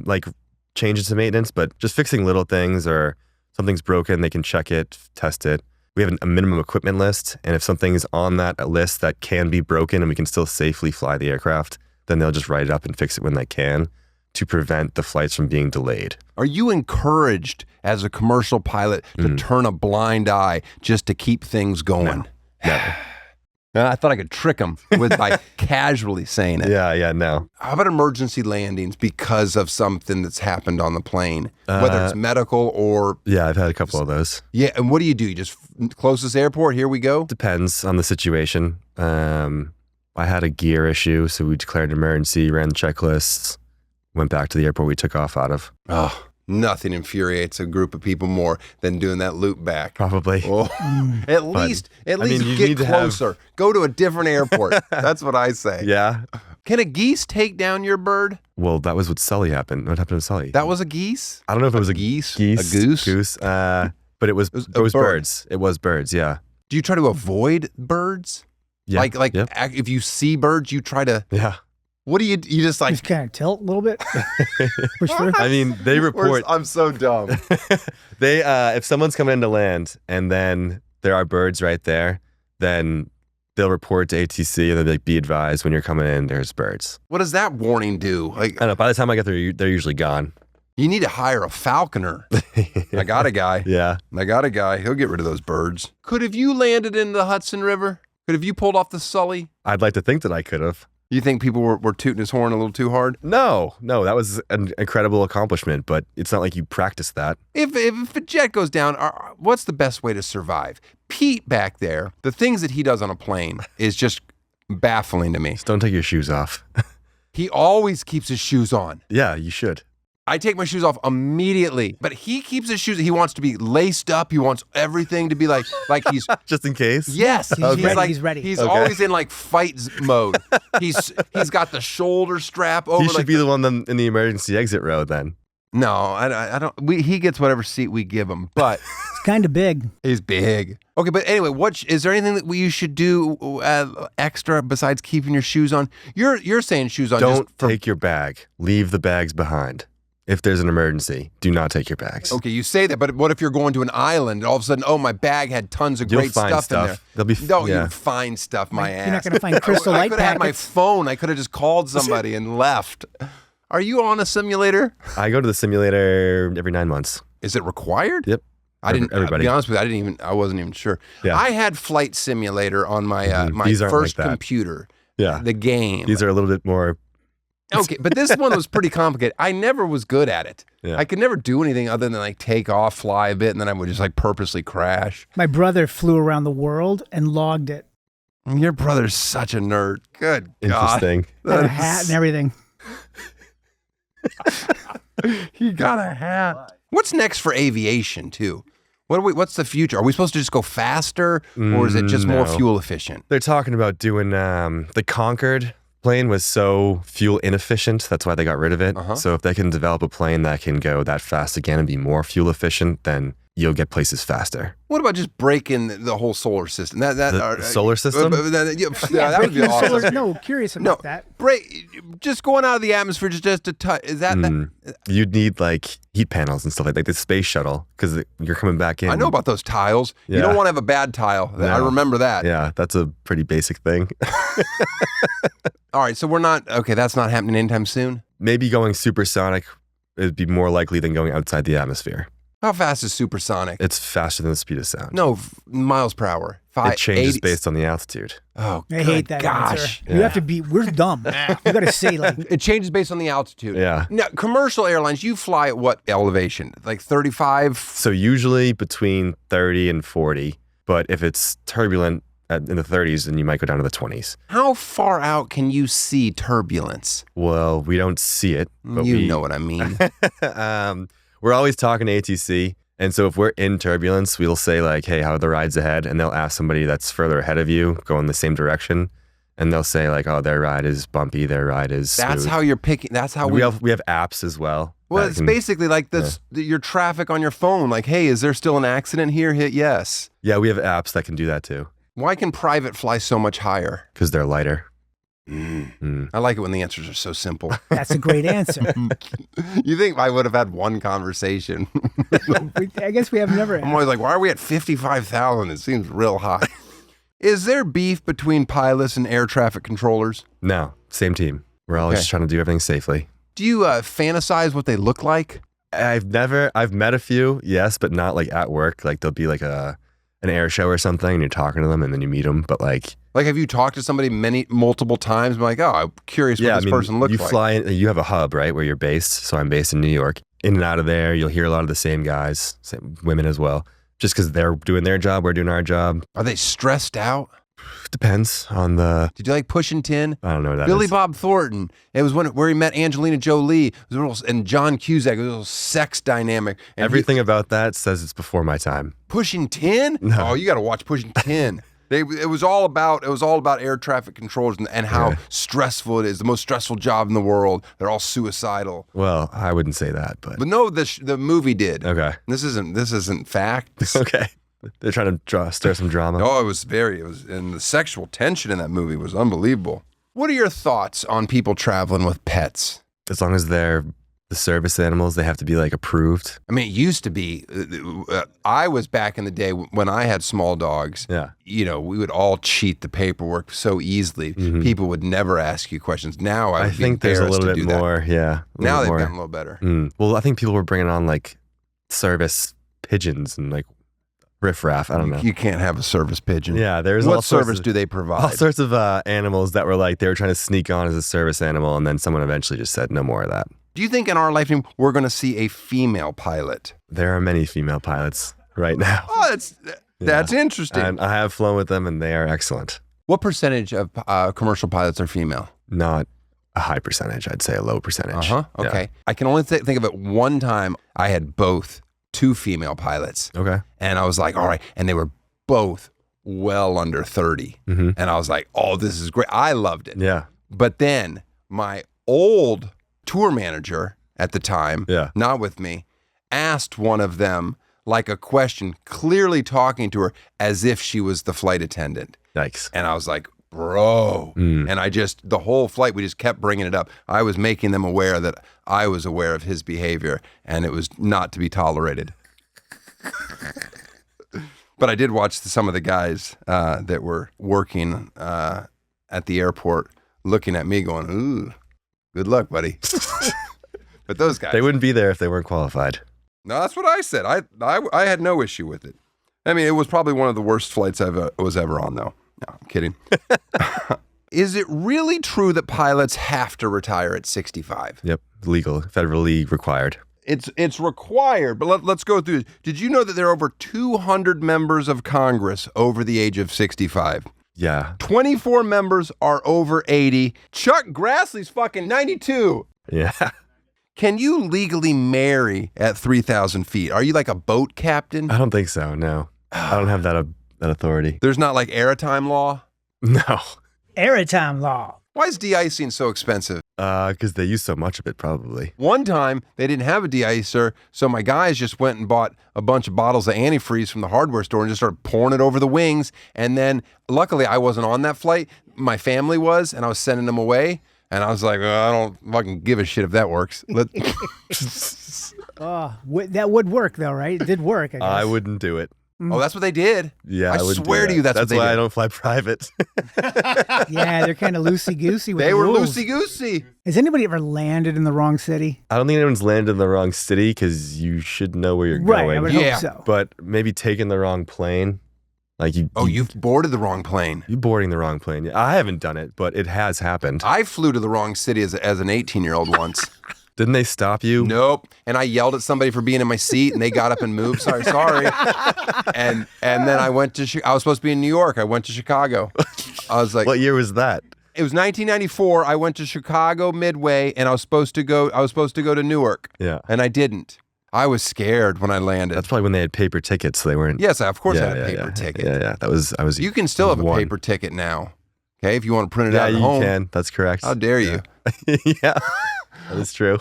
like changes to maintenance, but just fixing little things, or something's broken, they can check it, test it. We have a minimum equipment list, and if something's on that list that can be broken and we can still safely fly the aircraft, then they'll just write it up and fix it when they can to prevent the flights from being delayed. Are you encouraged as a commercial pilot to turn a blind eye just to keep things going? No, never. I thought I could trick them by casually saying it. Yeah, no. How about emergency landings because of something that's happened on the plane, whether it's medical or... Yeah, I've had a couple of those. Yeah, and what do? You just closest airport, here we go? Depends on the situation. I had a gear issue, so we declared an emergency, ran the checklists, went back to the airport we took off out of. Oh, Nothing infuriates a group of people more than doing that loop back. Probably. Oh, at least you get need to have- closer. Go to a different airport. That's what I say. Yeah. Can a geese take down your bird? Well, that was what Sully happened. What happened to Sully? That was a geese? I don't know if it was a geese? geese, A goose? goose. But it was a bird. birds. It was birds. Yeah. Do you try to avoid birds? Yeah. Yep. If you see birds, you try to. Yeah. What do you just like? Just kind of tilt a little bit. Push through. I mean, they report. I'm so dumb. They if someone's coming into land and then there are birds right there, then they'll report to ATC and they'll be like, be advised when you're coming in, there's birds. What does that warning do? Like, I don't know. By the time I get there, they're usually gone. you need to hire a falconer. I got a guy. Yeah. He'll get rid of those birds. Have you landed in the Hudson River? Have you pulled off the Sully? I'd like to think that I could have. You think people were tooting his horn a little too hard? No, that was an incredible accomplishment, but it's not like you practice that. If a jet goes down, what's the best way to survive? Pete back there, the things that he does on a plane is just baffling to me. Just don't take your shoes off. He always keeps his shoes on. Yeah, you should. I take my shoes off immediately, but he keeps his shoes. He wants to be laced up. He wants everything to be like he's Just in case? yes. He's ready. He's Okay. always in like fight mode. He's got the shoulder strap over. He should be the one in the emergency exit row then. No, I don't. He gets whatever seat we give him, but It's kind of big. he's big. Okay, but anyway, is there anything that you should do extra besides keeping your shoes on? You're saying shoes on. Don't just for, take your bag. Leave the bags behind. If there's an emergency, do not take your bags. Okay, you say that, but what if you're going to an island and all of a sudden, my bag had tons of You'll great find stuff in there? There'll be You find stuff, my ass. You're not going to find crystal I light could have had my packets. phone. I could have just called somebody and left. Are you on a simulator? I go to the simulator every 9 months. Is it required? Yep. I didn't. Everybody. To be honest with you, I wasn't even sure. Yeah. I had Flight Simulator on my my These aren't first like that. computer. Yeah. The game. These are a little bit more. Okay, but this one was pretty complicated. I never was good at it. Yeah. I could never do anything other than like take off, fly a bit, and then I would just like purposely crash. My brother flew around the world and logged it. Your brother's such a nerd. Good God. Interesting. Had a hat and everything. He got a hat. What's next for aviation too? What's the future? Are we supposed to just go faster, or is it just more No. fuel efficient? They're talking about doing the Concorde plane was so fuel inefficient. That's why they got rid of it. Uh-huh. So if they can develop a plane that can go that fast again and be more fuel efficient, then you'll get places faster. What about just breaking the whole solar system? The solar system? That would be breaking awesome. solar- No, curious No, about that. just going out of the atmosphere just a touch. Is that? You'd need like heat panels and stuff like the space shuttle because you're coming back in. I know about those tiles. You Yeah. don't want to have a bad tile. I No. remember that. Yeah, that's a pretty basic thing. All right, so we're not okay. That's not happening anytime soon. Maybe going supersonic would be more likely than going outside the atmosphere. How fast is supersonic? It's faster than the speed of sound. No, miles per hour. It changes 80 based on the altitude. Oh, I hate that gosh. answer. You have to be, we're dumb. You got to say like, It changes based on the altitude. Yeah. Now, commercial airlines, you fly at what elevation? Like 35? So usually between 30 and 40, but if it's turbulent in the 30s, then you might go down to the 20s. How far out can you see turbulence? Well, we don't see it. But You know what I mean. We're always talking to ATC. And so if we're in turbulence, we'll say like, hey, how are the rides ahead? And they'll ask somebody that's further ahead of you, go in the same direction. And they'll say like, oh, their ride is bumpy. Their ride is That's smooth. how you're picking. That's how we have apps as well. Well, that it's can- basically like this. Your traffic on your phone. Like, hey, is there still an accident here? Hit yes. Yeah, we have apps that can do that too Why can private fly so much higher? because they're lighter. I like it when the answers are so simple. that's a great answer. You think I would have had one conversation? I guess we have never. I'm always like, why are we at 55,000? It seems real high. Is there beef between pilots and air traffic controllers? No, same team. We're always Okay. just trying to do everything safely. Do you fantasize what they look like? I've met a few, yes, but not like at work. Like there'll be like an air show or something and you're talking to them and then you meet them. But like, Like, have you talked to somebody multiple times? I'm like, oh, I'm curious what this person looks you like. fly in, you have a hub, right, where you're based. So I'm based in New York. In and out of there, you'll hear a lot of the same guys, same women as well. Just because they're doing their job, we're doing our job. Are they stressed out? Depends on the. Did you like Pushing Tin? I don't know what that Billy is. Bob Thornton. It was where he met Angelina Jolie. It was a little, and John Cusack. It was a little sex dynamic. And Everything about that says it's before my time. Pushing Tin? No. Oh, you got to watch Pushing Tin. It was all about air traffic controllers and how stressful it is. The most stressful job in the world. They're all suicidal. Well, I wouldn't say that, but no, the movie did. okay. This isn't fact. Okay. They're trying to stir some drama. Oh, and the sexual tension in that movie was unbelievable. What are your thoughts on people traveling with pets? As long as they're the service animals, they have to be like approved. I mean, it used to be, I was back in the day when I had small dogs. Yeah. You know, we would all cheat the paperwork so easily. Mhm. People would never ask you questions. Now I think there's a little bit more. Yeah. Now they've more. gotten a little better. Well, I think people were bringing on like service pigeons and like riffraff. I don't know. You can't have a service pigeon. Yeah, there's what all sorts service of, do they provide? all sorts of animals that were like they were trying to sneak on as a service animal, and then someone eventually just said no more of that. Do you think in our lifetime we're going to see a female pilot? There are many female pilots right now. Oh, that's interesting. And I have flown with them, and they are excellent. What percentage of commercial pilots are female? Not a high percentage. I'd say a low percentage. Okay. Yeah. I can only think of it one time. I had two female pilots. Okay. And I was like, all right. And they were both well under 30. Mm-hmm. And I was like, oh, this is great. I loved it. Yeah. But then my old tour manager at the time, not with me, asked one of them like a question, clearly talking to her as if she was the flight attendant. Yikes. And I was like, bro. And the whole flight, we just kept bringing it up. I was making them aware that I was aware of his behavior, and it was not to be tolerated. But I did watch some of the guys that were working at the airport looking at me going, ooh, good luck, buddy. But those guys. They wouldn't be there if they weren't qualified. No, that's what I said. I had no issue with it. I mean, it was probably one of the worst flights I was ever on, though. No, I'm kidding. Is it really true that pilots have to retire at 65? Yep. Legal, federally required. It's required, but let's go through it. Did you know that there are over 200 members of Congress over the age of 65? Yeah. 24 members are over 80. Chuck Grassley's fucking 92. Yeah. Can you legally marry at 3,000 feet? Are you like a boat captain? I don't think so. No, I don't have that authority. There's not like airtime law? No. Airtime law. Why is de-icing so expensive? Because they use so much of it, probably. One time, they didn't have a de-icer, so my guys just went and bought a bunch of bottles of antifreeze from the hardware store and just started pouring it over the wings. And then, luckily, I wasn't on that flight. My family was, and I was sending them away. And I was like, I don't fucking give a shit if that works. That would work, though, right? It did work, I guess. I wouldn't do it. Oh, that's what they did? Yeah, I wouldn't swear do to you that's what they why did. I don't fly private. Yeah, they're kind of loosey-goosey with They the were rules. loosey-goosey. Has anybody ever landed in the wrong city? I don't think anyone's landed in the wrong city because you should know where you're Right, going. I would Yeah. hope so. But maybe taking the wrong plane. Like You've boarded the wrong plane. you boarding the wrong plane. I haven't done it, but it has happened. I flew to the wrong city as an 18-year-old once. Didn't they stop you? Nope. And I yelled at somebody for being in my seat, and they got up and moved. Sorry. And then I went to. I was supposed to be in New York. I went to Chicago. I was like, What year was that? it was 1994. I went to Chicago Midway, and I was supposed to go to Newark. Yeah. And I didn't. I was scared when I landed. That's probably when they had paper tickets, so they weren't. Yes, of course I Yeah, had a yeah, paper yeah. ticket. Yeah. I was. You can still have a one. paper ticket now. Okay, if you want to print it Yeah, out at you home. can. That's correct. How dare you? Yeah, that is true.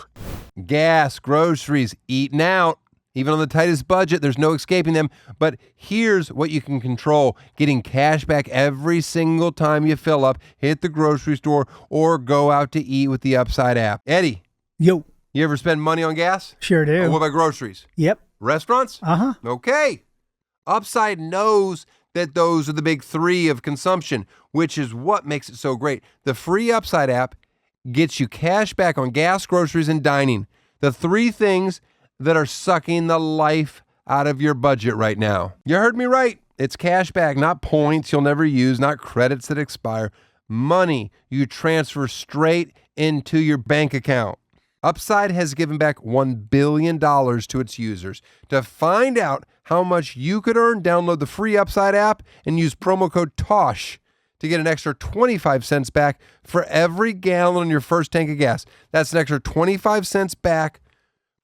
Gas, groceries, eating out. Even on the tightest budget, there's no escaping them. But here's what you can control. Getting cash back every single time you fill up, hit the grocery store, or go out to eat with the Upside app. Eddie, Yo, you ever spend money on gas? sure do. Or what about groceries? Yep. Restaurants? Uh-huh. Okay. Upside knows that those are the big three of consumption, which is what makes it so great. The free Upside app gets you cash back on gas, groceries, and dining. The three things that are sucking the life out of your budget right now. You heard me right. It's cash back, not points you'll never use, not credits that expire. Money you transfer straight into your bank account. Upside has given back $1 billion to its users. To find out how much you could earn, download the free Upside app and use promo code TOSH. to get an extra 25 cents back for every gallon in your first tank of gas. That's an extra 25 cents back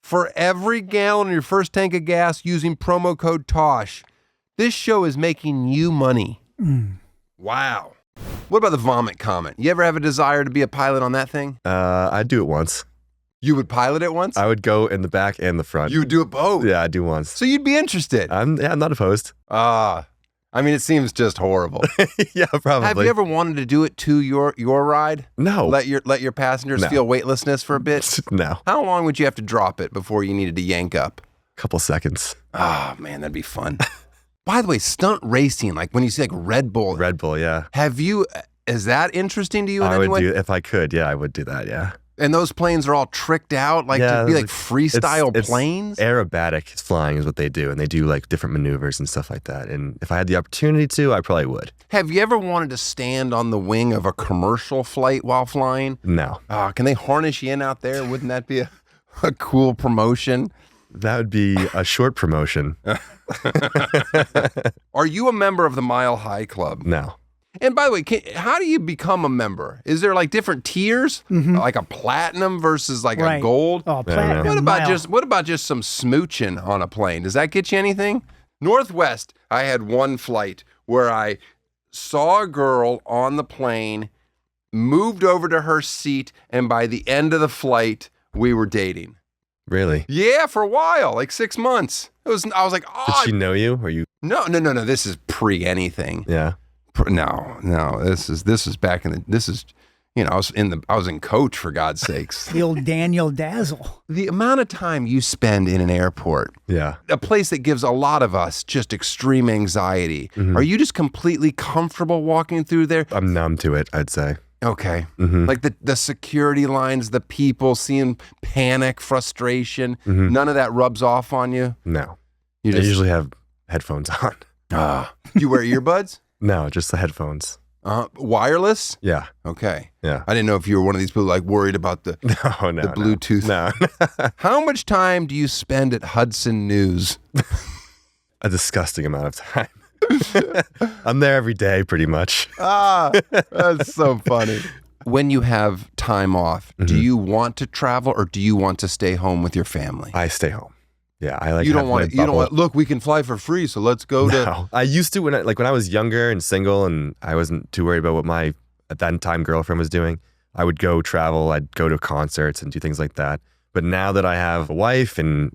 for every gallon in your first tank of gas using promo code TOSH. This show is making you money. Wow. What about the vomit comment? You ever have a desire to be a pilot on that thing? I'd do it once. You would pilot it once? I would go in the back and the front. You would do it both? Yeah, I'd do once. So you'd be interested? I'm not opposed. I mean, it seems just horrible. Yeah, probably. Have you ever wanted to do it to your ride? No. Let your passengers feel weightlessness for a bit? No. How long would you have to drop it before you needed to yank up? Couple seconds. Oh, man, that'd be fun. By the way, stunt racing, like when you see like Red Bull. Red Bull, yeah. Is that interesting to you in I any would way? do, if I could, yeah, I would do that, yeah. And those planes are all tricked out, like to be like freestyle planes? Aerobatic flying is what they do, and they do like different maneuvers and stuff like that. And if I had the opportunity to, I probably would. Have you ever wanted to stand on the wing of a commercial flight while flying? No. Can they harness you in out there? Wouldn't that be a cool promotion? That would be a short promotion. Are you a member of the Mile High Club? No. And by the way, how do you become a member? Is there like different tiers, like a platinum versus like a gold? Oh, platinum. What about just some smooching on a plane? Does that get you anything? Northwest, I had one flight where I saw a girl on the plane, moved over to her seat, and by the end of the flight, we were dating. Really? Yeah, for a while, like 6 months. I was like, oh. Did she know you? Or you? No. This is pre anything. Yeah. No. This is back in I was in coach, for God's sakes. The old Daniel Dazzle. The amount of time you spend in an airport, Yeah. a place that gives a lot of us just extreme anxiety. Are you just completely comfortable walking through there? I'm numb to it, I'd say. Okay. Like the security lines, the people, seeing panic, frustration, none of that rubs off on you? No. You I usually have headphones on. You wear earbuds? No, just the headphones. Wireless? Yeah. Okay. Yeah. I didn't know if you were one of these people like worried about the Bluetooth. No. How much time do you spend at Hudson News? A disgusting amount of time. I'm there every day, pretty much. That's so funny. When you have time off, do you want to travel or do you want to stay home with your family? I stay home. Yeah, I like. You don't want to. Look, we can fly for free, so let's go to. I used to when I was younger and single, and I wasn't too worried about what my at that time girlfriend was doing. I would go travel. I'd go to concerts and do things like that. But now that I have a wife and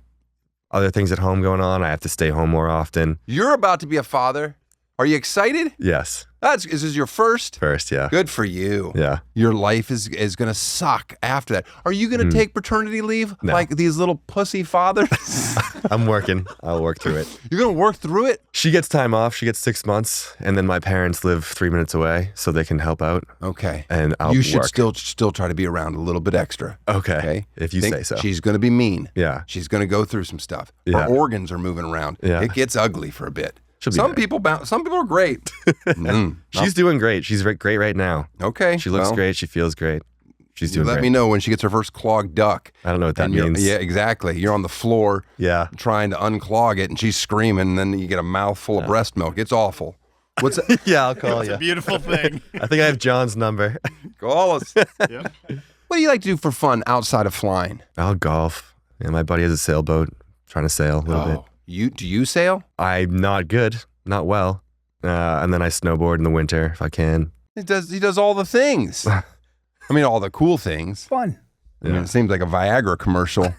other things at home going on, I have to stay home more often. You're about to be a father. Are you excited? Yes. Is this your first? First, yeah. Good for you. Yeah. Your life is going to suck after that. Are you going to take paternity leave No. like these little pussy fathers? I'm working. I'll work through it. You're going to work through it? She gets time off. She gets 6 months, and then my parents live 3 minutes away, so they can help out. Okay. And I'll You should work. still try to be around a little bit extra. Okay. If you say so. She's going to be mean. Yeah. She's going to go through some stuff. Yeah. Her organs are moving around. Yeah. It gets ugly for a bit. Some people are great. She's doing great. She's great right now. Okay. She looks great. She feels great. She's doing Let great. me know when she gets her first clogged duck. I don't know what that And means. Yeah, exactly. You're on the floor Yeah. trying to unclog it, and she's screaming, and then you get a mouthful of breast milk. It's awful. What's that? Yeah, I'll call you. Beautiful thing. I think I have John's number. Call us. Yeah. What do you like to do for fun outside of flying? I'll golf. Yeah, my buddy has a sailboat. Trying to sail a little bit. Do you sail? I'm not good. Not well. And then I snowboard in the winter if I can. He does all the things. I mean, all the cool things. Fun. I mean, it seems like a Viagra commercial.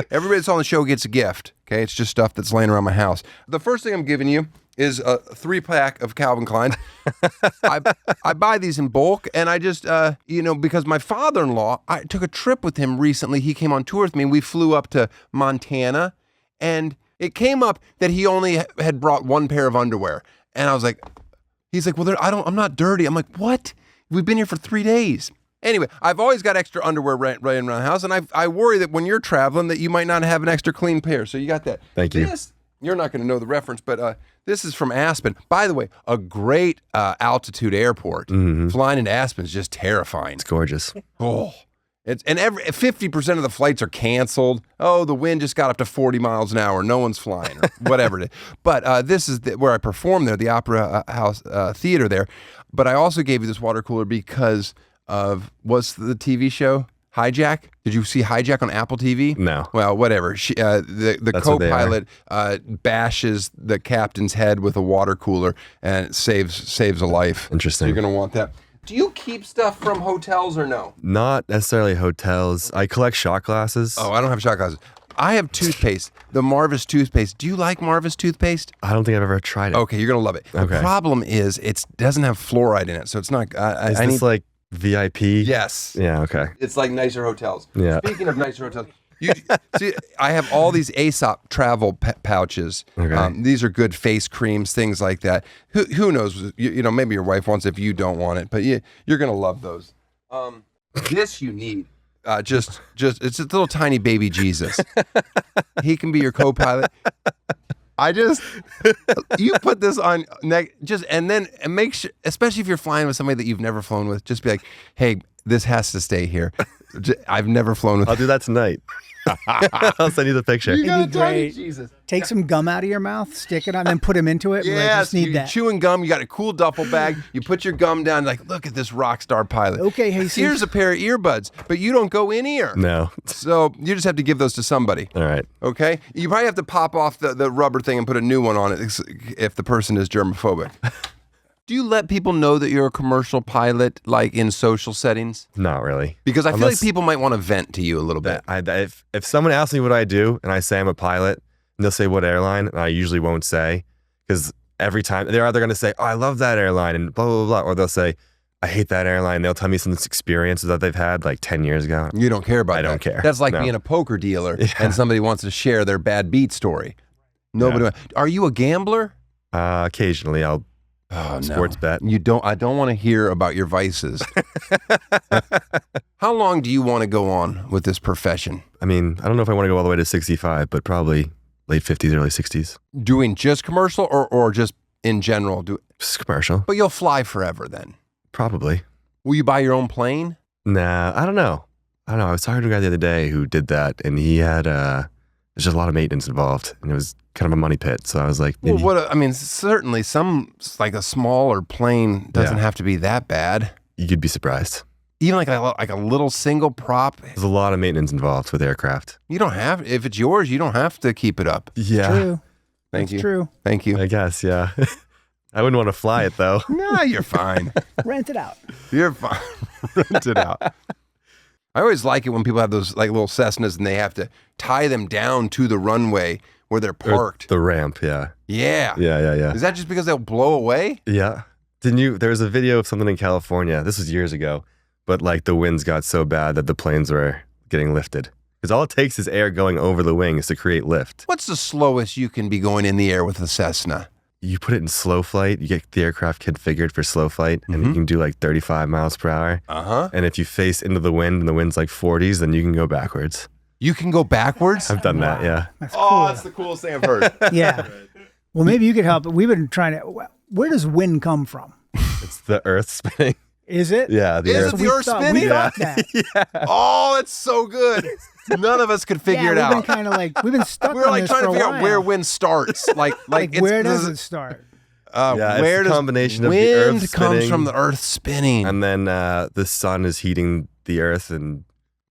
Everybody that's on the show gets a gift. Okay, it's just stuff that's laying around my house. The first thing I'm giving you is a 3-pack of Calvin Klein. I buy these in bulk, and I just, because my father-in-law, I took a trip with him recently. He came on tour with me, and we flew up to Montana, and it came up that he only had brought one pair of underwear. And I was like, he's like, well, I'm not dirty. I'm like, what? We've been here for 3 days. Anyway, I've always got extra underwear right around the house, and I worry that when you're traveling that you might not have an extra clean pair. So you got that. Thank you. You're not going to know the reference, but this is from Aspen. By the way, a great altitude airport. Flying into Aspen is just terrifying. It's gorgeous. Oh, And 50% of the flights are canceled. Oh, the wind just got up to 40 miles an hour. No one's flying or whatever it is. But this is where I perform there, the Opera House Theater there. But I also gave you this water cooler because of, what's the TV show? Hijack? Did you see Hijack on Apple TV? No. Well, whatever. The co-pilot bashes the captain's head with a water cooler and it saves a life. Interesting. You're going to want that. Do you keep stuff from hotels or no? Not necessarily hotels. I collect shot glasses. Oh, I don't have shot glasses. I have toothpaste, the Marvis toothpaste. Do you like Marvis toothpaste? I don't think I've ever tried it. Okay, you're going to love it. The problem is it doesn't have fluoride in it, so it's not... Is this like VIP? Yes. Yeah, okay. It's like nicer hotels. Yeah. Speaking of nicer hotels, see, I have all these Aesop travel pouches. Okay. These are good face creams, things like that. Who knows? You know, maybe your wife wants it if you don't want it, but you're going to love those. This you need. Just it's a little tiny baby Jesus. He can be your co-pilot. You put this on and make sure, especially if you're flying with somebody that you've never flown with, just be like, hey, this has to stay here. I've never flown with. I'll do that tonight. I'll send you the picture. It'd be got a tiny great. Jesus. Take some gum out of your mouth, stick it on, then put him into it. Yes, Like, just need you that. chewing gum. You got a cool duffel bag. You put your gum down. Like, look at this rock star pilot. Okay, Jesus. Here's a pair of earbuds, but you don't go in ear. No. So you just have to give those to somebody. All right. Okay. You probably have to pop off the rubber thing and put a new one on it if the person is germophobic. Do you let people know that you're a commercial pilot, like in social settings? Not really. Because I feel like people might want to vent to you a little bit. If someone asks me what I do and I say I'm a pilot, and they'll say what airline, and I usually won't say, because every time they're either going to say, oh, I love that airline and blah, blah, blah, or they'll say, I hate that airline. They'll tell me some experiences that they've had like 10 years ago. You don't care about that. I don't care. That's like No. being a poker dealer and somebody wants to share their bad beat story. Nobody. Are you a gambler? Occasionally I'll sports bet. I don't want to hear about your vices. How long do you want to go on with this profession? I mean, I don't know if I want to go all the way to 65, but probably late 50s, early 60s. Doing just commercial or just in general? Just commercial. But you'll fly forever then. Probably. Will you buy your own plane? Nah, I don't know. I was talking to a guy the other day who did that, and he had there's just a lot of maintenance involved, and it was kind of a money pit. So I was like, maybe. Well, certainly like a smaller plane doesn't have to be that bad. You'd be surprised. Even like a little single prop. There's a lot of maintenance involved with aircraft. You don't have, if it's yours, you don't have to keep it up. Yeah. True. Thank you. True. Thank you. I guess, yeah. I wouldn't want to fly it though. No, you're fine. Rent it out. You're fine. Rent it out. I always like it when people have those like little Cessnas and they have to tie them down to the runway where they're parked. The ramp, yeah. Yeah. Yeah. Is that just because they'll blow away? Yeah. There was a video of something in California. This was years ago, but like the winds got so bad that the planes were getting lifted. Because all it takes is air going over the wings to create lift. What's the slowest you can be going in the air with a Cessna? You put it in slow flight, you get the aircraft configured for slow flight, and you can do like 35 miles per hour. Uh-huh. And if you face into the wind and the wind's like 40s, then you can go backwards. You can go backwards? I've done that, yeah. That's cool. Oh, that's the coolest thing I've heard. Yeah. Well, maybe you could help. We've been trying to. Where does wind come from? It's the earth spinning. Is it? Yeah, the Is earth. it the earth spinning? We thought that. Oh, it's so good. None of us could figure it We've been out. kind of like we've been stuck. We were on like this trying for to a figure out where while. wind starts. Like Where does it start? Yeah, where it's a does combination of the wind earth comes spinning, from the earth spinning. and then the sun is heating the earth, and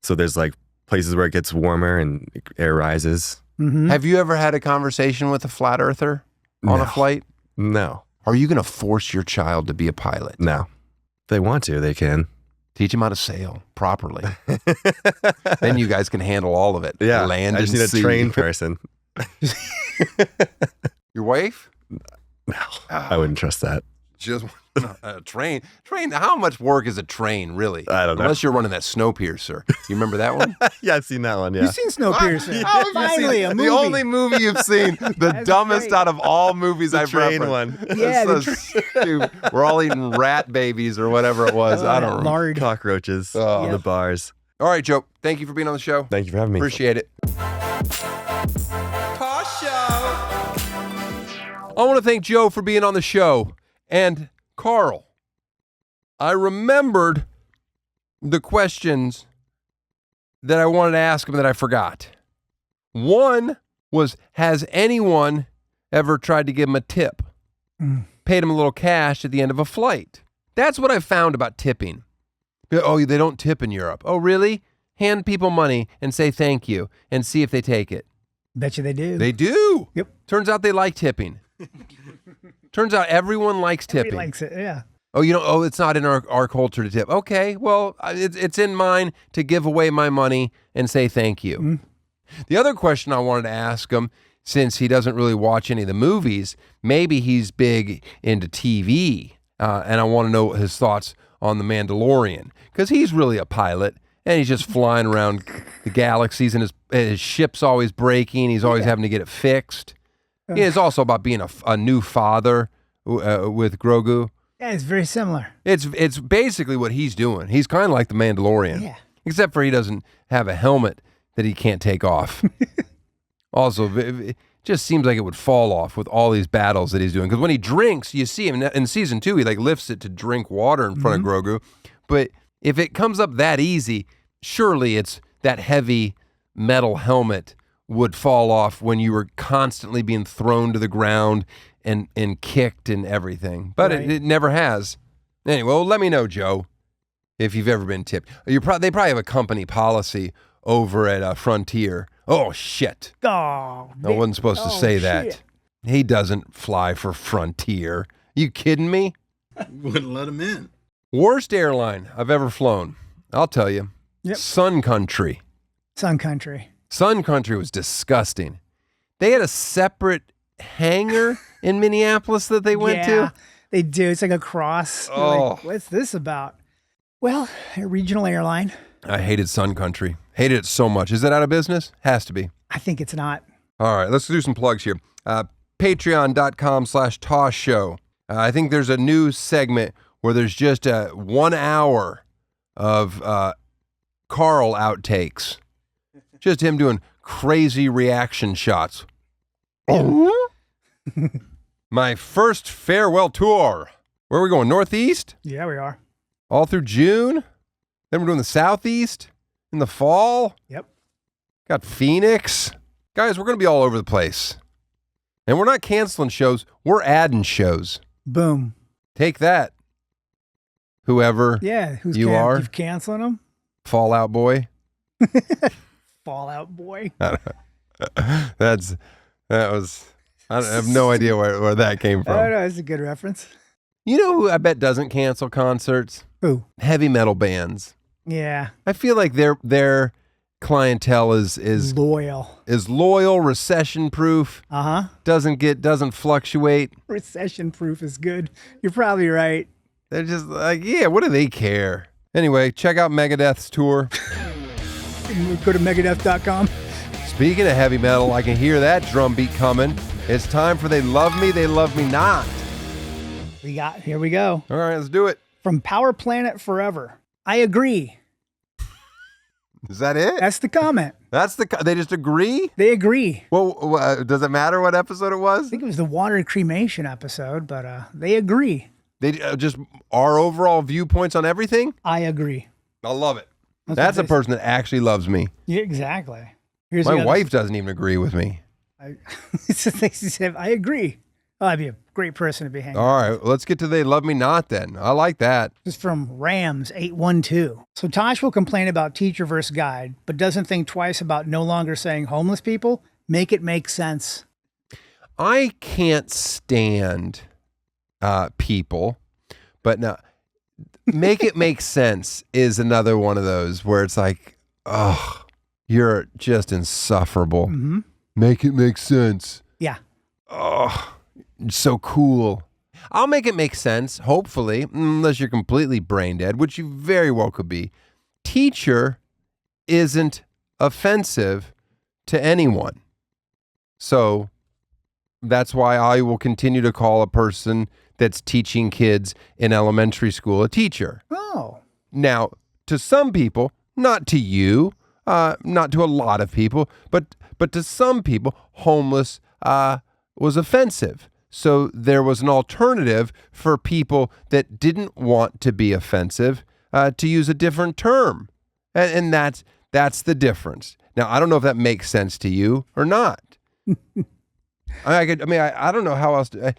so there's like places where it gets warmer and air rises. Mm-hmm. Have you ever had a conversation with a flat earther on a No. flight? No, Are you going to force your child to be a pilot? no. If they want to, they can. Teach him how to sail properly. Then you guys can handle all of it. Yeah, Land I just and need a sea. trained person. Your wife? No, I wouldn't trust that. Just a train. How much work is a train, really? I don't know. Unless you're running that Snowpiercer. You remember that one? Yeah, I've seen that one. Yeah, You've seen Snowpiercer. How have you Finally, seen a the movie. only movie you've seen, the That's dumbest great. out of all movies I've train referenced. one. Yeah, It's so stupid. We're all eating rat babies or whatever it was. I don't know. Lard. Cockroaches Oh. in the bars. All right, Joe. Thank you for being on the show. Thank you for having me. Appreciate it. Tosh Show. I want to thank Joe for being on the show. And Carl, I remembered the questions that I wanted to ask him that I forgot. One was, has anyone ever tried to give him a tip? Paid him a little cash at the end of a flight. That's what I found about tipping. Oh, they don't tip in Europe. Oh, really? Hand people money and say thank you and see if they take it. Bet you they do. They do. Yep. Turns out they like tipping. Turns out everyone likes tipping. Everybody likes it, yeah. Oh, it's not in our culture to tip. Okay, well, it's in mine to give away my money and say thank you. The other question I wanted to ask him, since he doesn't really watch any of the movies, maybe he's big into TV, and I want to know his thoughts on The Mandalorian, because he's really a pilot, and he's just flying around the galaxies, and his ship's always breaking. He's always having to get it fixed. Yeah, it's also about being a new father with Grogu. Yeah, it's very similar. It's basically what he's doing. He's kind of like the Mandalorian, except for he doesn't have a helmet that he can't take off. Also, it just seems like it would fall off with all these battles that he's doing. Because when he drinks, you see him in season 2, he like lifts it to drink water in front of Grogu. But if it comes up that easy, surely it's that heavy metal helmet would fall off when you were constantly being thrown to the ground and kicked and everything. But it never has. Anyway, well, let me know, Joe, if you've ever been tipped. They probably have a company policy over at Frontier. Oh, shit. Oh, I wasn't supposed to say that. Shit. He doesn't fly for Frontier. You kidding me? Wouldn't let him in. Worst airline I've ever flown. I'll tell you. Yep. Sun Country. Sun Country. Sun Country was disgusting. They had a separate hangar in Minneapolis that they went to. They do. It's like a cross. You're like, what's this about? Well, a regional airline. I hated Sun Country. Hated it so much. Is it out of business? Has to be. I think it's not. All right, let's do some plugs here. Patreon.com/Tosh Show. I think there's a new segment where there's just 1 hour of Carl outtakes. Just him doing crazy reaction shots. My first farewell tour. Where are we going? Northeast? Yeah, we are. All through June? Then we're doing the Southeast in the fall? Yep. Got Phoenix. Guys, we're going to be all over the place. And we're not canceling shows. We're adding shows. Boom. Take that. Whoever Yeah. are. You've canceling them? Fallout Boy. Fallout Boy. I have no idea where that came I from. don't know. It's a good reference. You know who I bet doesn't cancel concerts? Who? Heavy metal bands. Yeah. I feel like their clientele is Loyal. recession proof. Doesn't fluctuate. Recession proof is good. You're probably right. They're just like, yeah, what do they care? Anyway, check out Megadeth's tour. Go to Megadeth.com. Speaking of heavy metal, I can hear that drum beat coming. It's time for They Love Me, They Love Me Not. Here we go. All right, let's do it. From Power Planet Forever. I agree. Is that it? That's the comment. They just agree? They agree. Well, does it matter what episode it was? I think it was the water cremation episode, but they agree. They just our overall viewpoints on everything? I agree. I love it. That's a person that actually loves me. Yeah, exactly. My wife doesn't even agree with me. I agree. Oh, I'd be a great person to be hanging. All right, let's get to They Love Me Not then. I like that. This is from Rams812. So Tosh will complain about teacher versus guide, but doesn't think twice about no longer saying homeless people. Make it make sense. I can't stand people, but no, make it make sense is another one of those where it's like, oh, you're just insufferable. Mm-hmm. Make it make sense. Yeah. Oh, so cool. I'll make it make sense, hopefully, unless you're completely brain dead, which you very well could be. Teacher isn't offensive to anyone. So that's why I will continue to call a person that's teaching kids in elementary school a teacher. Oh. Now, to some people, not to you, not to a lot of people, but to some people, homeless was offensive. So there was an alternative for people that didn't want to be offensive to use a different term. And that's That's the difference. Now, I don't know if that makes sense to you or not. I don't know how else to.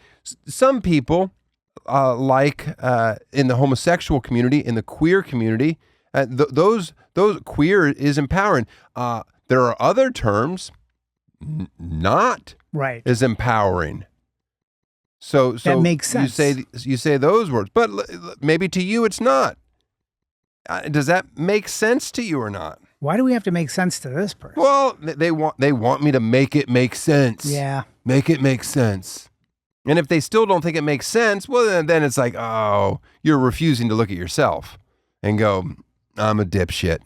Some people, in the homosexual community, in the queer community, those queer is empowering. There are other terms not Right. as empowering. So That makes sense. You say those words, but maybe to you it's not. Does that make sense to you or not? Why do we have to make sense to this person? Well, they want me to make it make sense. Yeah. Make it make sense. And if they still don't think it makes sense, well, then it's like, oh, you're refusing to look at yourself and go, I'm a dipshit.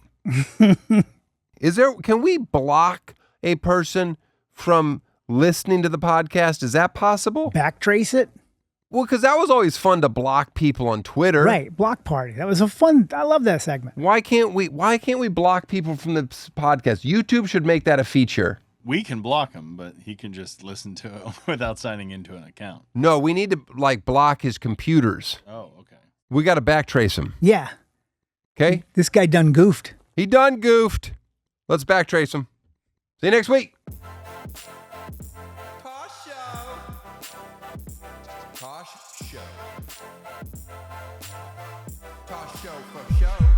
Can we block a person from listening to the podcast? Is that possible? Backtrace it? Well, because that was always fun to block people on Twitter. Right. Block party. That was I love that segment. Why can't we block people from the podcast? YouTube should make that a feature. We can block him, but he can just listen to it without signing into an account. No, we need to block his computers. Oh, okay. We got to backtrace him. Yeah. Okay? This guy done goofed. He done goofed. Let's backtrace him. See you next week. Tosh Show. Tosh Show. Tosh Show for show.